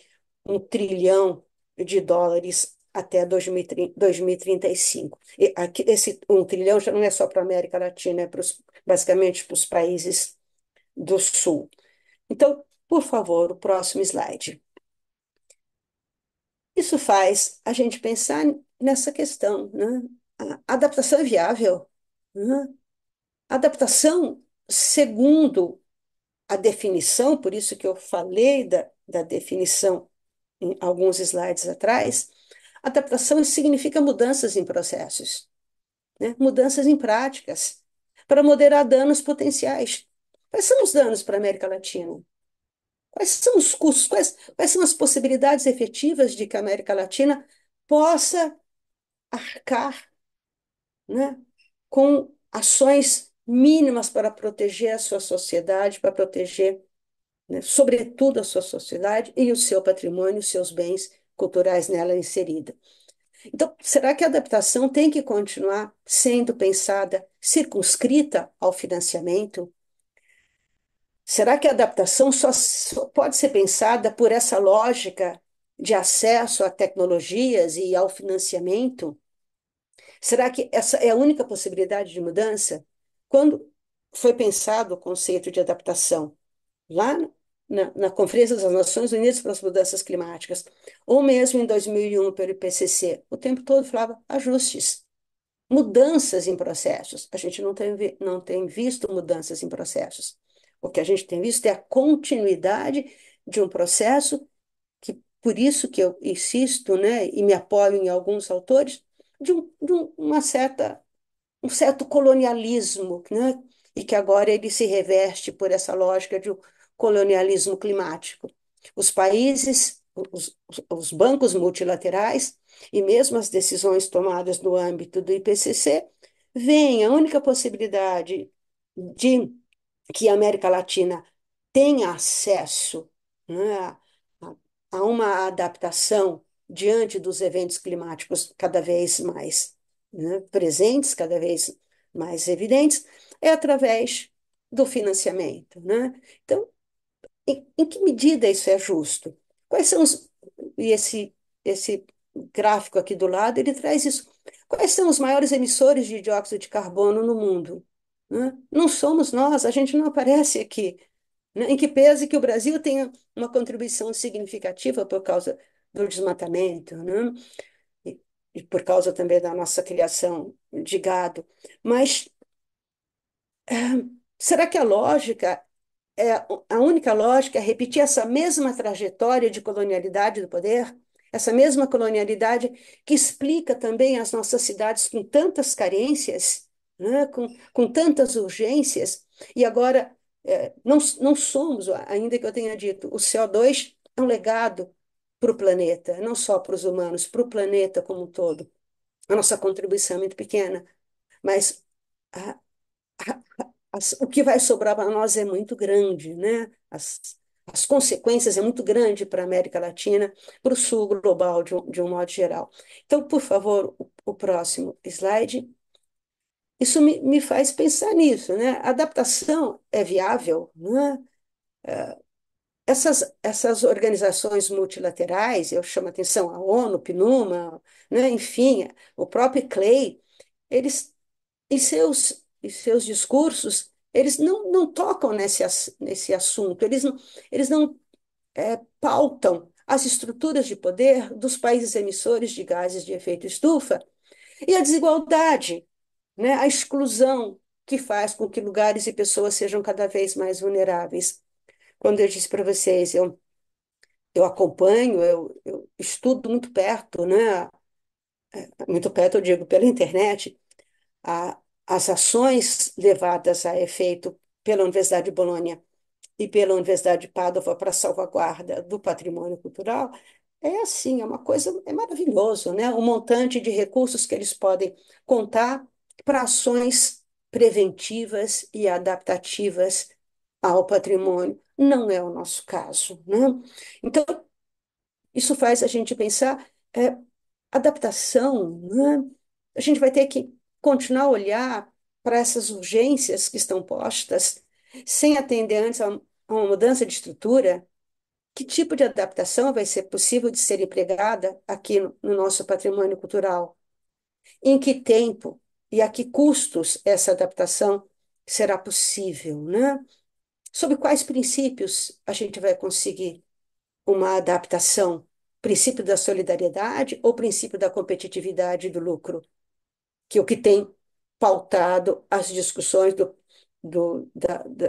1 trilhão de dólares até 2035. E aqui, esse 1 trilhão já não é só para a América Latina, basicamente para os países do Sul. Então, por favor, o próximo slide. Isso faz a gente pensar nessa questão, né? A adaptação é viável, né? Adaptação, segundo a definição, por isso que eu falei da definição em alguns slides atrás, adaptação significa mudanças em processos, né? Mudanças em práticas, para moderar danos potenciais. Quais são os danos para a América Latina? Quais são os custos? Quais são as possibilidades efetivas de que a América Latina possa arcar, né, com ações mínimas para proteger a sua sociedade, para proteger, né, sobretudo a sua sociedade e o seu patrimônio, os seus bens culturais nela inserida. Então, será que a adaptação tem que continuar sendo pensada circunscrita ao financiamento? Será que a adaptação só pode ser pensada por essa lógica de acesso a tecnologias e ao financiamento? Será que essa é a única possibilidade de mudança? Quando foi pensado o conceito de adaptação, lá na Conferência das Nações Unidas para as Mudanças Climáticas, ou mesmo em 2001 pelo IPCC, o tempo todo falava ajustes, mudanças em processos. A gente não tem visto mudanças em processos. O que a gente tem visto é a continuidade de um processo que, por isso que eu insisto, né, e me apoio em alguns autores, uma certa um certo colonialismo, né? E que agora ele se reveste por essa lógica de um colonialismo climático. Os países, os bancos multilaterais e mesmo as decisões tomadas no âmbito do IPCC veem a única possibilidade de que a América Latina tenha acesso, né, a uma adaptação diante dos eventos climáticos cada vez mais, né, presentes, cada vez mais evidentes, é através do financiamento, né? Então, em que medida isso é justo? Quais são os... E esse gráfico aqui do lado, ele traz isso. Quais são os maiores emissores de dióxido de carbono no mundo? Né? Não somos nós, a gente não aparece aqui. Né? Em que pese que o Brasil tenha uma contribuição significativa por causa do desmatamento, né? E, e por causa também da nossa criação de gado. Mas será que a lógica a única lógica é repetir essa mesma trajetória de colonialidade do poder, essa mesma colonialidade que explica também as nossas cidades com tantas carências, né, com tantas urgências, e agora não somos, ainda que eu tenha dito, o CO2 é um legado para o planeta, não só para os humanos, para o planeta como um todo. A nossa contribuição é muito pequena, mas a, o que vai sobrar para nós é muito grande, né? As consequências é muito grande para a América Latina, para o sul global de um modo geral. Então, por favor, o próximo slide. Isso me faz pensar nisso, né? A adaptação é viável, né? Essas organizações multilaterais, eu chamo a atenção a ONU, PNUMA, né? Enfim, o próprio CLEI, eles em seus discursos, eles não tocam nesse assunto, eles não pautam as estruturas de poder dos países emissores de gases de efeito estufa e a desigualdade, né, a exclusão que faz com que lugares e pessoas sejam cada vez mais vulneráveis. Quando eu disse para vocês, eu acompanho, eu estudo muito perto, né, muito perto eu digo pela internet, a, as ações levadas a efeito pela Universidade de Bolonha e pela Universidade de Padova para a salvaguarda do patrimônio cultural, é assim, é uma coisa, é maravilhoso, né? O montante de recursos que eles podem contar para ações preventivas e adaptativas ao patrimônio. Não é o nosso caso, né? Então, isso faz a gente pensar, adaptação, né? A gente vai ter que continuar a olhar para essas urgências que estão postas, sem atender antes a uma mudança de estrutura. Que tipo de adaptação vai ser possível de ser empregada aqui no nosso patrimônio cultural? Em que tempo e a que custos essa adaptação será possível, né? Sob quais princípios a gente vai conseguir uma adaptação? Princípio da solidariedade ou princípio da competitividade e do lucro? Que é o que tem pautado as discussões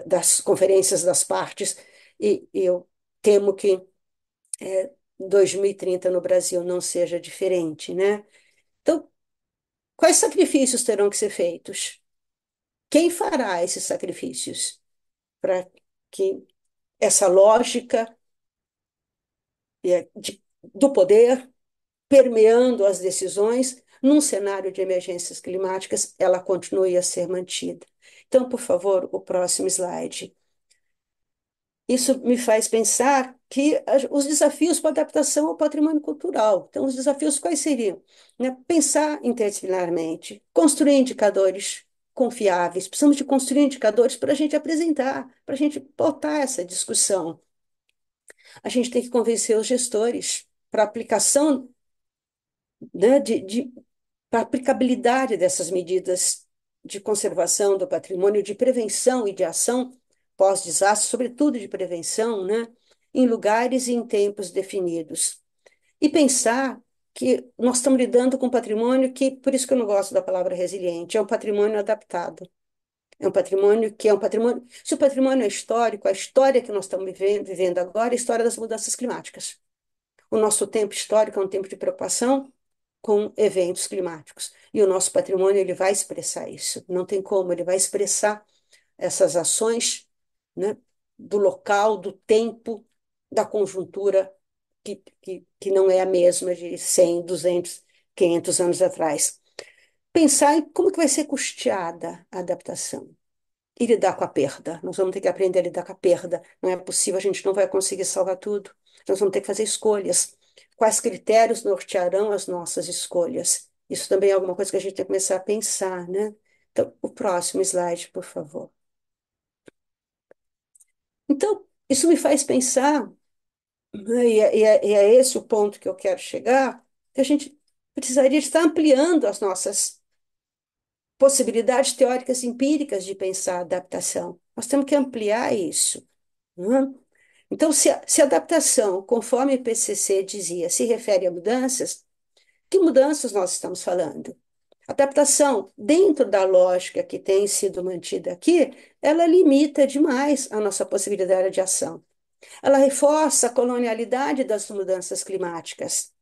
das conferências das partes, e eu temo que 2030 no Brasil não seja diferente, né? Então, quais sacrifícios terão que ser feitos? Quem fará esses sacrifícios para que essa lógica do poder permeando as decisões num cenário de emergências climáticas, ela continue a ser mantida? Então, por favor, o próximo slide. Isso me faz pensar que os desafios para adaptação ao patrimônio cultural. Então, os desafios quais seriam? Né? Pensar interdisciplinarmente, construir indicadores confiáveis. Precisamos de construir indicadores para a gente apresentar, para a gente botar essa discussão. A gente tem que convencer os gestores para a aplicação, né, para a aplicabilidade dessas medidas de conservação do patrimônio, de prevenção e de ação pós-desastre, sobretudo de prevenção, né, em lugares e em tempos definidos. E pensar que nós estamos lidando com um patrimônio que, por isso que eu não gosto da palavra resiliente, é um patrimônio adaptado. É um patrimônio que é um patrimônio. Se o patrimônio é histórico, a história que nós estamos vivendo agora é a história das mudanças climáticas. O nosso tempo histórico é um tempo de preocupação com eventos climáticos. E o nosso patrimônio ele vai expressar isso. Não tem como, ele vai expressar essas ações, né, do local, do tempo, da conjuntura, que não é a mesma de 100, 200, 500 anos atrás. Pensar em como que vai ser custeada a adaptação e lidar com a perda. Nós vamos ter que aprender a lidar com a perda. Não é possível, a gente não vai conseguir salvar tudo. Nós vamos ter que fazer escolhas. Quais critérios nortearão as nossas escolhas? Isso também é alguma coisa que a gente tem que começar a pensar, né? Então, o próximo slide, por favor. Então, isso me faz pensar, né, e é esse o ponto que eu quero chegar, que a gente precisaria estar ampliando as nossas possibilidades teóricas empíricas de pensar a adaptação. Nós temos que ampliar isso, né? Então, se adaptação, conforme o IPCC dizia, se refere a mudanças, que mudanças nós estamos falando? Adaptação, dentro da lógica que tem sido mantida aqui, ela limita demais a nossa possibilidade de ação. Ela reforça a colonialidade das mudanças climáticas.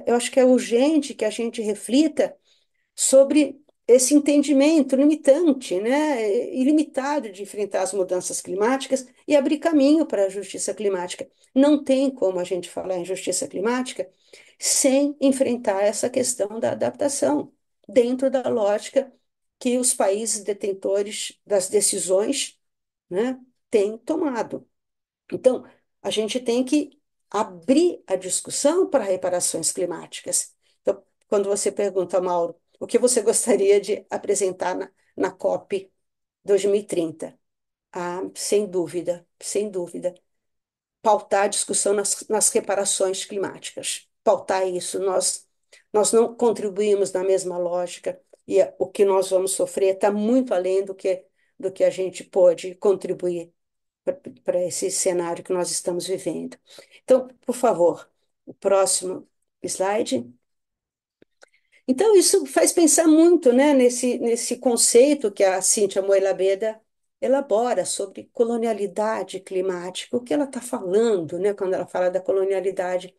Eu acho que é urgente que a gente reflita sobre esse entendimento limitante, né, ilimitado de enfrentar as mudanças climáticas e abrir caminho para a justiça climática. Não tem como a gente falar em justiça climática sem enfrentar essa questão da adaptação, dentro da lógica que os países detentores das decisões, né, têm tomado. Então, a gente tem que abrir a discussão para reparações climáticas. Então, quando você pergunta, Mauro, o que você gostaria de apresentar na COP 2030? Ah, sem dúvida, sem dúvida. Pautar a discussão nas reparações climáticas. Pautar isso. Nós não contribuímos na mesma lógica e o que nós vamos sofrer está muito além do que a gente pode contribuir para esse cenário que nós estamos vivendo. Então, por favor, o próximo slide. Então, isso faz pensar muito, né, nesse conceito que a Cíntia Moelabeda elabora sobre colonialidade climática, o que ela está falando, né, quando ela fala da colonialidade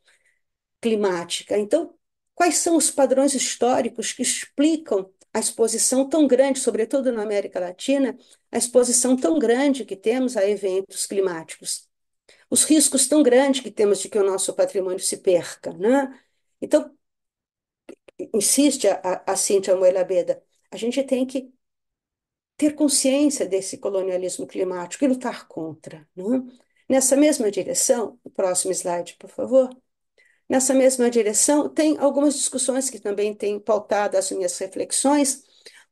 climática. Então, quais são os padrões históricos que explicam a exposição tão grande, sobretudo na América Latina, a exposição tão grande que temos a eventos climáticos? Os riscos tão grandes que temos de que o nosso patrimônio se perca, né? Então, insiste a Cíntia Moelabeda, a gente tem que ter consciência desse colonialismo climático e lutar contra, né? Nessa mesma direção, o próximo slide, por favor. Nessa mesma direção, tem algumas discussões que também têm pautado as minhas reflexões,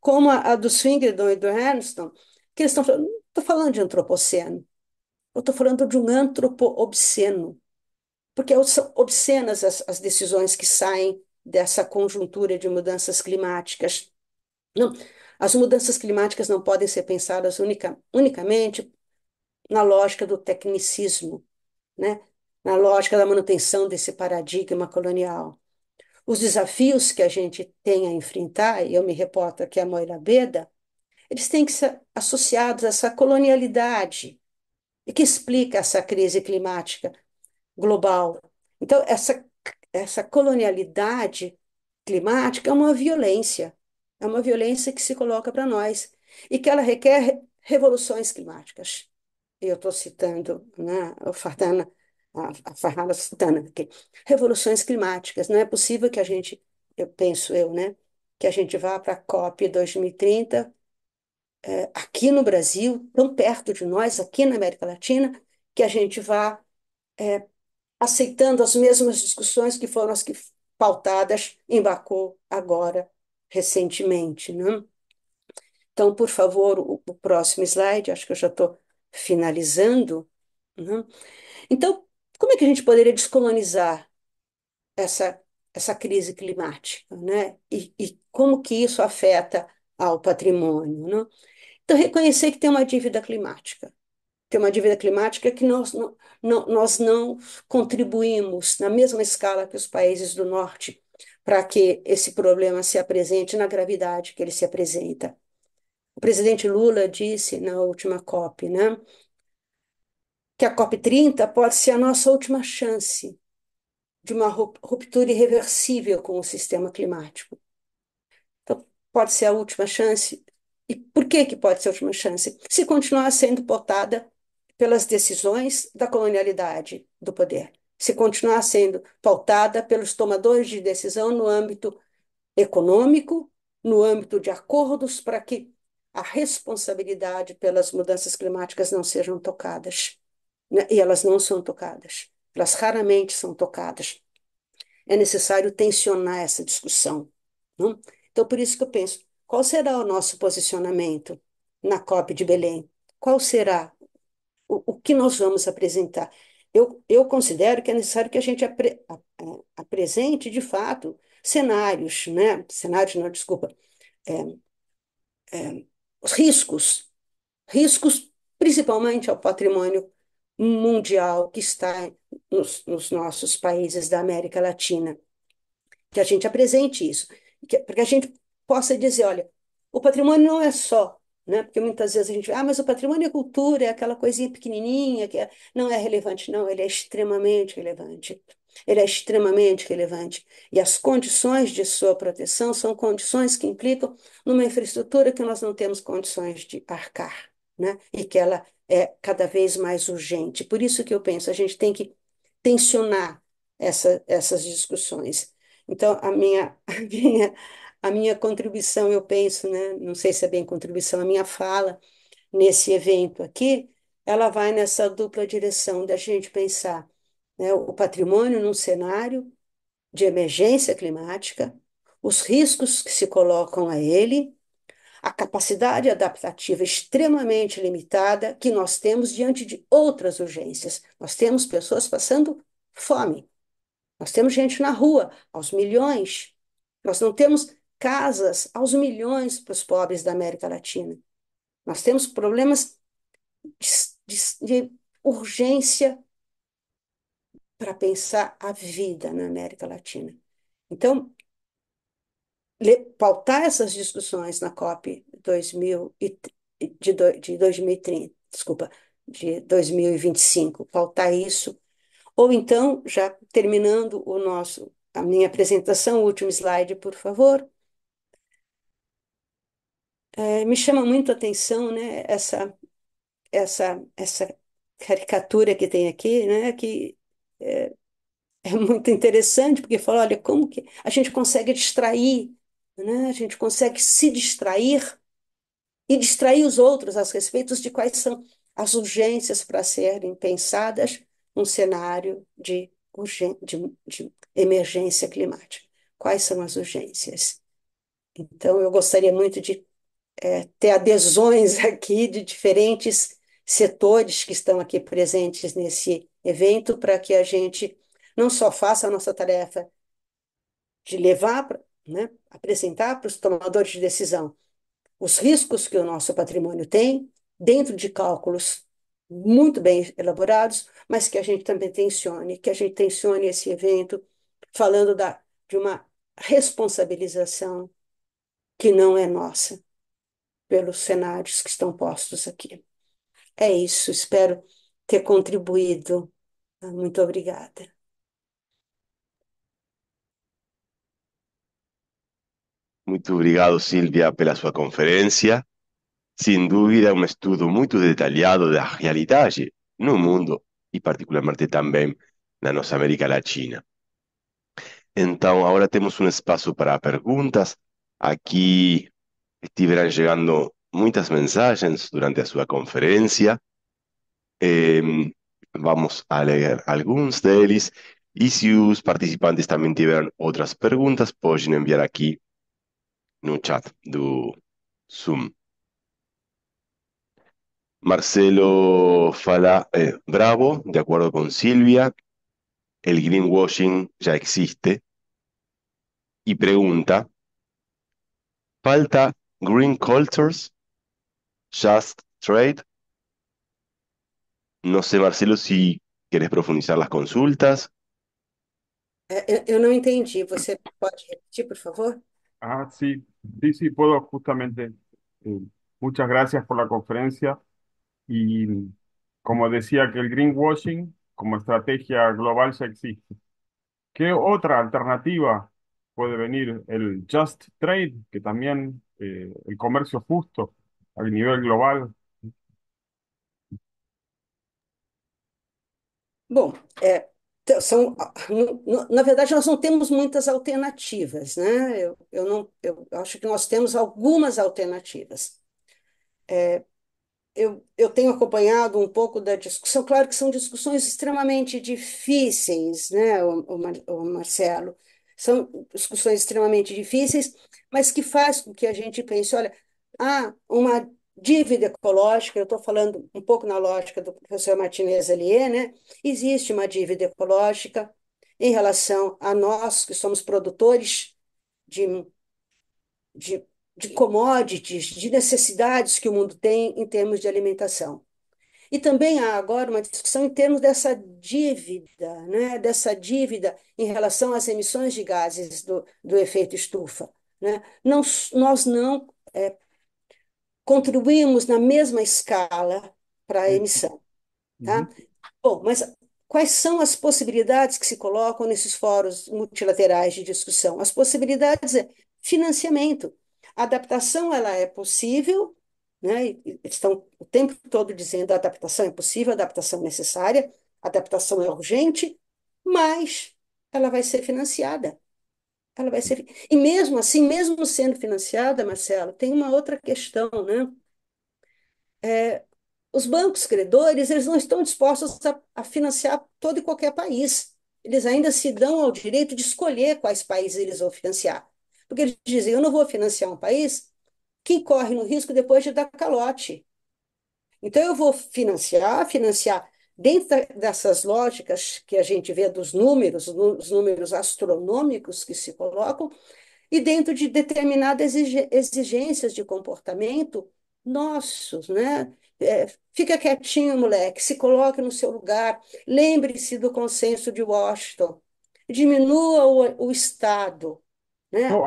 como a do Swingledon e do Ernston, que eles estão falando, não estou falando de antropoceno, eu estou falando de um antropo-obsceno, porque são obscenas as decisões que saem dessa conjuntura de mudanças climáticas. Não, as mudanças climáticas não podem ser pensadas unicamente na lógica do tecnicismo, né? Na lógica da manutenção desse paradigma colonial. Os desafios que a gente tem a enfrentar, e eu me reporto aqui a Moira Beda, eles têm que ser associados a essa colonialidade e que explica essa crise climática global. Então, essa colonialidade climática é uma violência que se coloca para nós e que ela requer revoluções climáticas. Eu estou citando, né, o Farhana, a Farhana citando aqui, revoluções climáticas. Não é possível que a gente, né, que a gente vá para a COP 2030, aqui no Brasil, tão perto de nós, aqui na América Latina, que a gente vá aceitando as mesmas discussões que foram as que pautadas em Baku agora, recentemente, né? Então, por favor, o próximo slide, acho que eu já estou finalizando, né? Então, como é que a gente poderia descolonizar essa essa crise climática, né? E como que isso afeta ao patrimônio, né? Então, reconhecer que tem uma dívida climática. Tem uma dívida climática que nós não contribuímos na mesma escala que os países do norte para que esse problema se apresente na gravidade que ele se apresenta. O presidente Lula disse na última COP, né, que a COP 30 pode ser a nossa última chance de uma ruptura irreversível com o sistema climático. Então, pode ser a última chance. E por que que pode ser a última chance? Se continuar sendo pautada pelas decisões da colonialidade do poder, se continuar sendo pautada pelos tomadores de decisão no âmbito econômico, no âmbito de acordos para que a responsabilidade pelas mudanças climáticas não sejam tocadas, né? E elas não são tocadas, elas raramente são tocadas. É necessário tensionar essa discussão, não? Então, por isso que eu penso, qual será o nosso posicionamento na COP de Belém? Qual será o que nós vamos apresentar? Eu considero que é necessário que a gente apresente, de fato, cenários, né? Cenários, não, desculpa, é, os riscos principalmente ao patrimônio mundial que está nos nossos países da América Latina, que a gente apresente isso, para que a gente possa dizer, olha, o patrimônio não é só, né? Porque muitas vezes a gente, mas o patrimônio é cultura, é aquela coisinha pequenininha não é relevante, não, ele é extremamente relevante. Ele é extremamente relevante. E as condições de sua proteção são condições que implicam numa infraestrutura que nós não temos condições de arcar, né? E que ela é cada vez mais urgente. Por isso que eu penso, a gente tem que tensionar essas discussões. Então, a minha contribuição, eu penso, né? Não sei se é bem contribuição, a minha fala nesse evento aqui, ela vai nessa dupla direção da gente pensar, né, o patrimônio num cenário de emergência climática, os riscos que se colocam a ele, a capacidade adaptativa extremamente limitada que nós temos diante de outras urgências. Nós temos pessoas passando fome, nós temos gente na rua, aos milhões. Nós não temos casas aos milhões para os pobres da América Latina. Nós temos problemas de urgência para pensar a vida na América Latina. Então, pautar essas discussões na COP 2000 de 2030, desculpa, de 2025, pautar isso, ou então, já terminando a minha apresentação, o último slide, por favor. Me chama muito a atenção, né, essa caricatura que tem aqui, né, que é muito interessante, porque fala, olha, como que a gente consegue distrair, né, a gente consegue se distrair e distrair os outros a respeito de quais são as urgências para serem pensadas num cenário de emergência climática. Quais são as urgências? Então, eu gostaria muito de ter adesões aqui de diferentes setores que estão aqui presentes nesse evento, para que a gente não só faça a nossa tarefa de levar, né, apresentar para os tomadores de decisão os riscos que o nosso patrimônio tem, dentro de cálculos muito bem elaborados, mas que a gente também tensione esse evento falando de uma responsabilização que não é nossa pelos cenários que estão postos aqui. É isso, espero ter contribuído. Muito obrigada. Muito obrigado, Silvia, pela sua conferência. Sem dúvida, um estudo muito detalhado da realidade no mundo e, particularmente, também na nossa América Latina. Então, agora temos um espaço para perguntas. Aqui estiveram chegando muitas mensagens durante a sua conferência. Vamos a ler alguns deles. E se os participantes também tiverem outras perguntas, podem enviar aqui no chat do Zoom. Marcelo fala, bravo, de acuerdo con Silvia, el greenwashing ya existe, Y pregunta, ¿falta Green Cultures, Just Trade? No sé, Marcelo, si querés profundizar las consultas. Eu não entendi. Você pode repetir, por favor? Ah, sí, sí, sí, puedo justamente. eh, Muchas gracias por la conferencia. Y como decía que el greenwashing como estrategia global ya existe. ¿Qué otra alternativa puede venir? El just trade, que también el comercio justo a nivel global. Bom, na verdade, nós não temos muitas alternativas, né? Eu acho que nós temos algumas alternativas. Eu tenho acompanhado um pouco da discussão, claro que são discussões extremamente difíceis, né, o Marcelo? São discussões extremamente difíceis, mas que faz com que a gente pense, olha, há uma dívida ecológica, eu estou falando um pouco na lógica do professor Martinez Alier, né? Existe uma dívida ecológica em relação a nós, que somos produtores de de, de commodities, de necessidades que o mundo tem em termos de alimentação. E também há agora uma discussão em termos dessa dívida, né? Dessa dívida em relação às emissões de gases do efeito estufa. Né? Não, nós não contribuímos na mesma escala para a Sí. emissão. Tá? Ujú. Bom, mas quais são as possibilidades que se colocam nesses fóruns multilaterais de discussão? As possibilidades é financiamento. A adaptação ela é possível, né? Eles estão o tempo todo dizendo a adaptação é possível, a adaptação é necessária, a adaptação é urgente, mas ela vai ser financiada. Ela vai ser... E mesmo assim, mesmo sendo financiada, Marcelo, tem uma outra questão, né? Os bancos credores, eles não estão dispostos a financiar todo e qualquer país. Eles ainda se dão ao direito de escolher quais países eles vão financiar. Porque eles dizem, eu não vou financiar um país que corre no risco depois de dar calote. Então, eu vou financiar dentro dessas lógicas que a gente vê dos números, os números astronômicos que se colocam, e dentro de determinadas exigências de comportamento nossos, né? Fica quietinho, moleque, se coloque no seu lugar, lembre-se do consenso de Washington, diminua o Estado, né? No,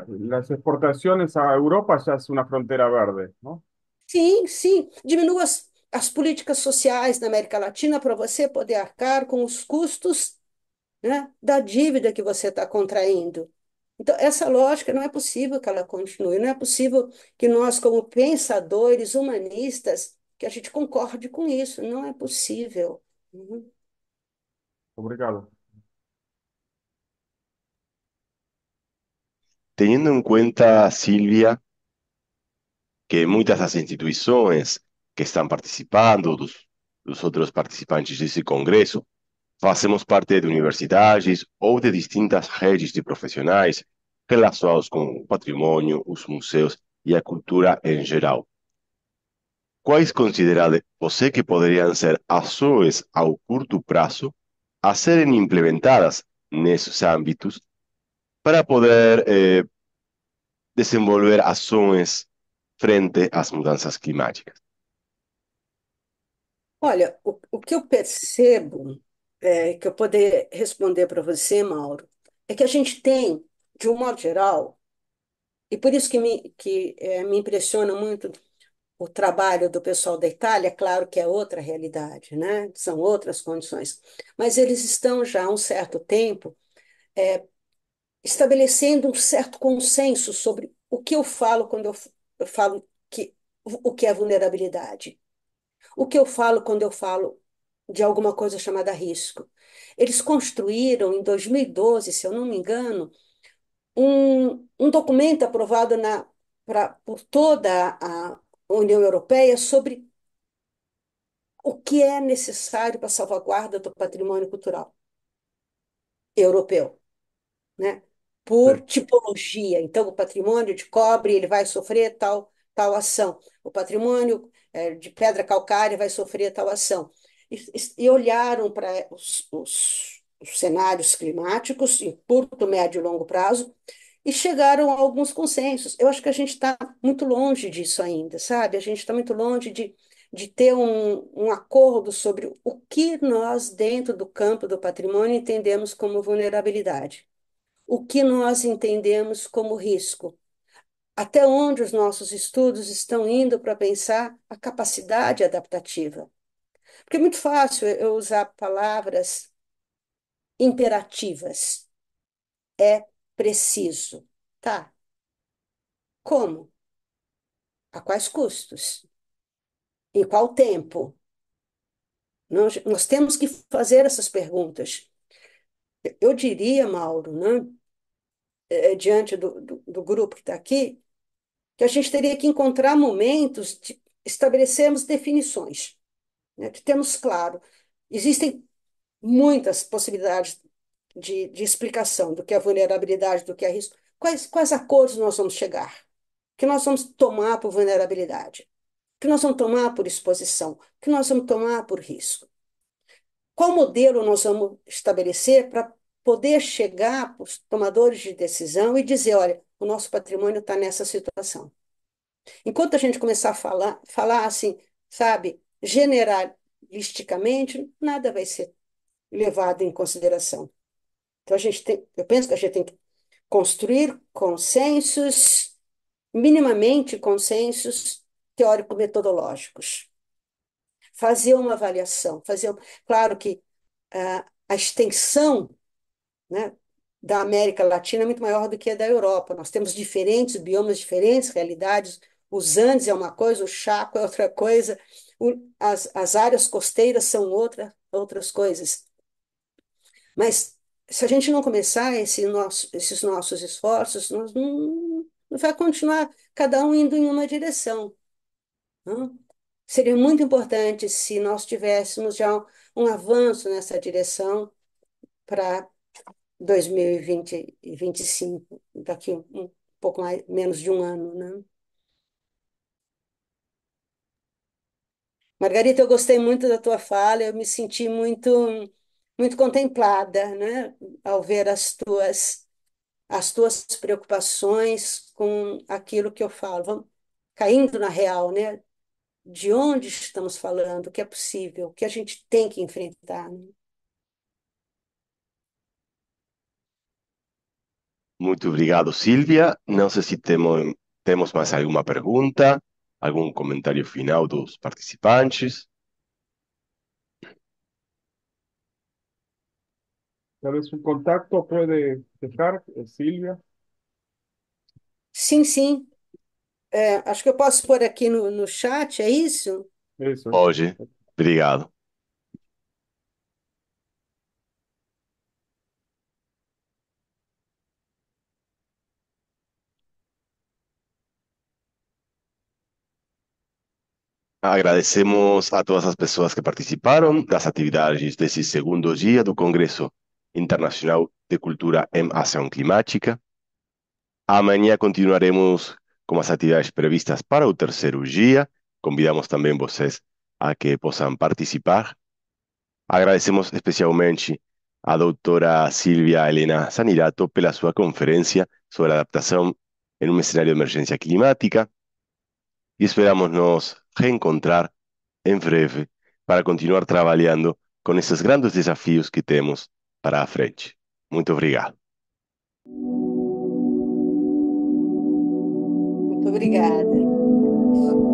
las exportaciones a Europa ya es una frontera verde, ¿no? Sim, sim, diminua as políticas sociais na América Latina para você poder arcar com os custos, né, da dívida que você está contraindo. Então, essa lógica não é possível que ela continue, não é possível que nós, como pensadores humanistas, que a gente concorde com isso, não é possível. Uhum. Obrigado. Teniendo en cuenta, Silvia, que muchas de las instituciones que están participando, los otros participantes de ese congreso, hacemos parte de universidades ou de distintas redes de profissionais relacionados com o patrimônio, os museus e a cultura em geral. Quais considera você que poderiam ser ações ao curto prazo a serem implementadas nesses âmbitos para poder desenvolver ações frente às mudanças climáticas? Olha, o que eu percebo, que eu poder responder para você, Mauro, é que a gente tem, de um modo geral, e por isso me impressiona muito o trabalho do pessoal da Itália, claro que é outra realidade, né? São outras condições, mas eles estão já há um certo tempo estabelecendo um certo consenso sobre o que eu falo quando eu falo que o que é vulnerabilidade, o que eu falo quando eu falo de alguma coisa chamada risco. Eles construíram em 2012, se eu não me engano, um documento aprovado por toda a União Europeia sobre o que é necessário para a salvaguarda do patrimônio cultural europeu, né? Sí. Por tipologia. Então, o patrimônio de cobre ele vai sofrer tal ação. O patrimônio de pedra calcária vai sofrer tal ação. E olharam para os cenários climáticos em curto, médio e longo prazo, e chegaram a alguns consensos. Eu acho que a gente está muito longe disso ainda, sabe? A gente está muito longe de ter um acordo sobre o que nós, dentro do campo do patrimônio, entendemos como vulnerabilidade, o que nós entendemos como risco, até onde os nossos estudos estão indo para pensar a capacidade adaptativa. Porque é muito fácil eu usar palavras imperativas. É preciso. Tá. Como? A quais custos? Em qual tempo? Nós temos que fazer essas perguntas. Eu diria, Mauro, né, diante do grupo que está aqui, que a gente teria que encontrar momentos de estabelecermos definições, né, de termos claro. Existem muitas possibilidades de explicação do que é vulnerabilidade, do que é risco. Quais acordos nós vamos chegar? Que nós vamos tomar por vulnerabilidade? Que nós vamos tomar por exposição? Que nós vamos tomar por risco? Qual modelo nós vamos estabelecer para poder chegar para os tomadores de decisão e dizer, olha, o nosso patrimônio está nessa situação. Enquanto a gente começar a falar assim, sabe, generalisticamente, nada vai ser levado em consideração. Então, eu penso que a gente tem que construir consensos, minimamente consensos teórico-metodológicos. Fazer uma avaliação, claro que a extensão, né, da América Latina é muito maior do que a da Europa. Nós temos diferentes biomas, diferentes realidades. Os Andes é uma coisa, o Chaco é outra coisa, as áreas costeiras são outras coisas. Mas se a gente não começar esses nossos esforços, nós não vai continuar cada um indo em uma direção. Não? Seria muito importante se nós tivéssemos já um avanço nessa direção para 2020 e 25, daqui um pouco mais, menos de um ano, né? Margarita, eu gostei muito da tua fala, eu me senti muito contemplada, né, ao ver as tuas preocupações com aquilo que eu falo. Vamos caindo na real, né? De onde estamos falando, o que é possível, o que a gente tem que enfrentar, né? Muito obrigado, Silvia. Não sei se temos mais alguma pergunta, algum comentário final dos participantes. Tal vez un contacto puede dejar, Silvia. Sim, sim. Acho que eu posso pôr aqui no chat, é isso? Eso. Hoje, obrigado. Agradecemos a todas as pessoas que participaram das atividades desse segundo dia do Congresso Internacional de Cultura em Ação Climática. Amanhã continuaremos com as atividades previstas para o terceiro dia. Convidamos também vocês a que possam participar. Agradecemos especialmente a doutora Silvia Helena Sanirato pela sua conferência sobre adaptação em um cenário de emergência climática e esperamos nos reencontrar em breve para continuar trabalhando com esses grandes desafios que temos para a frente. Muito obrigado. Muito obrigada.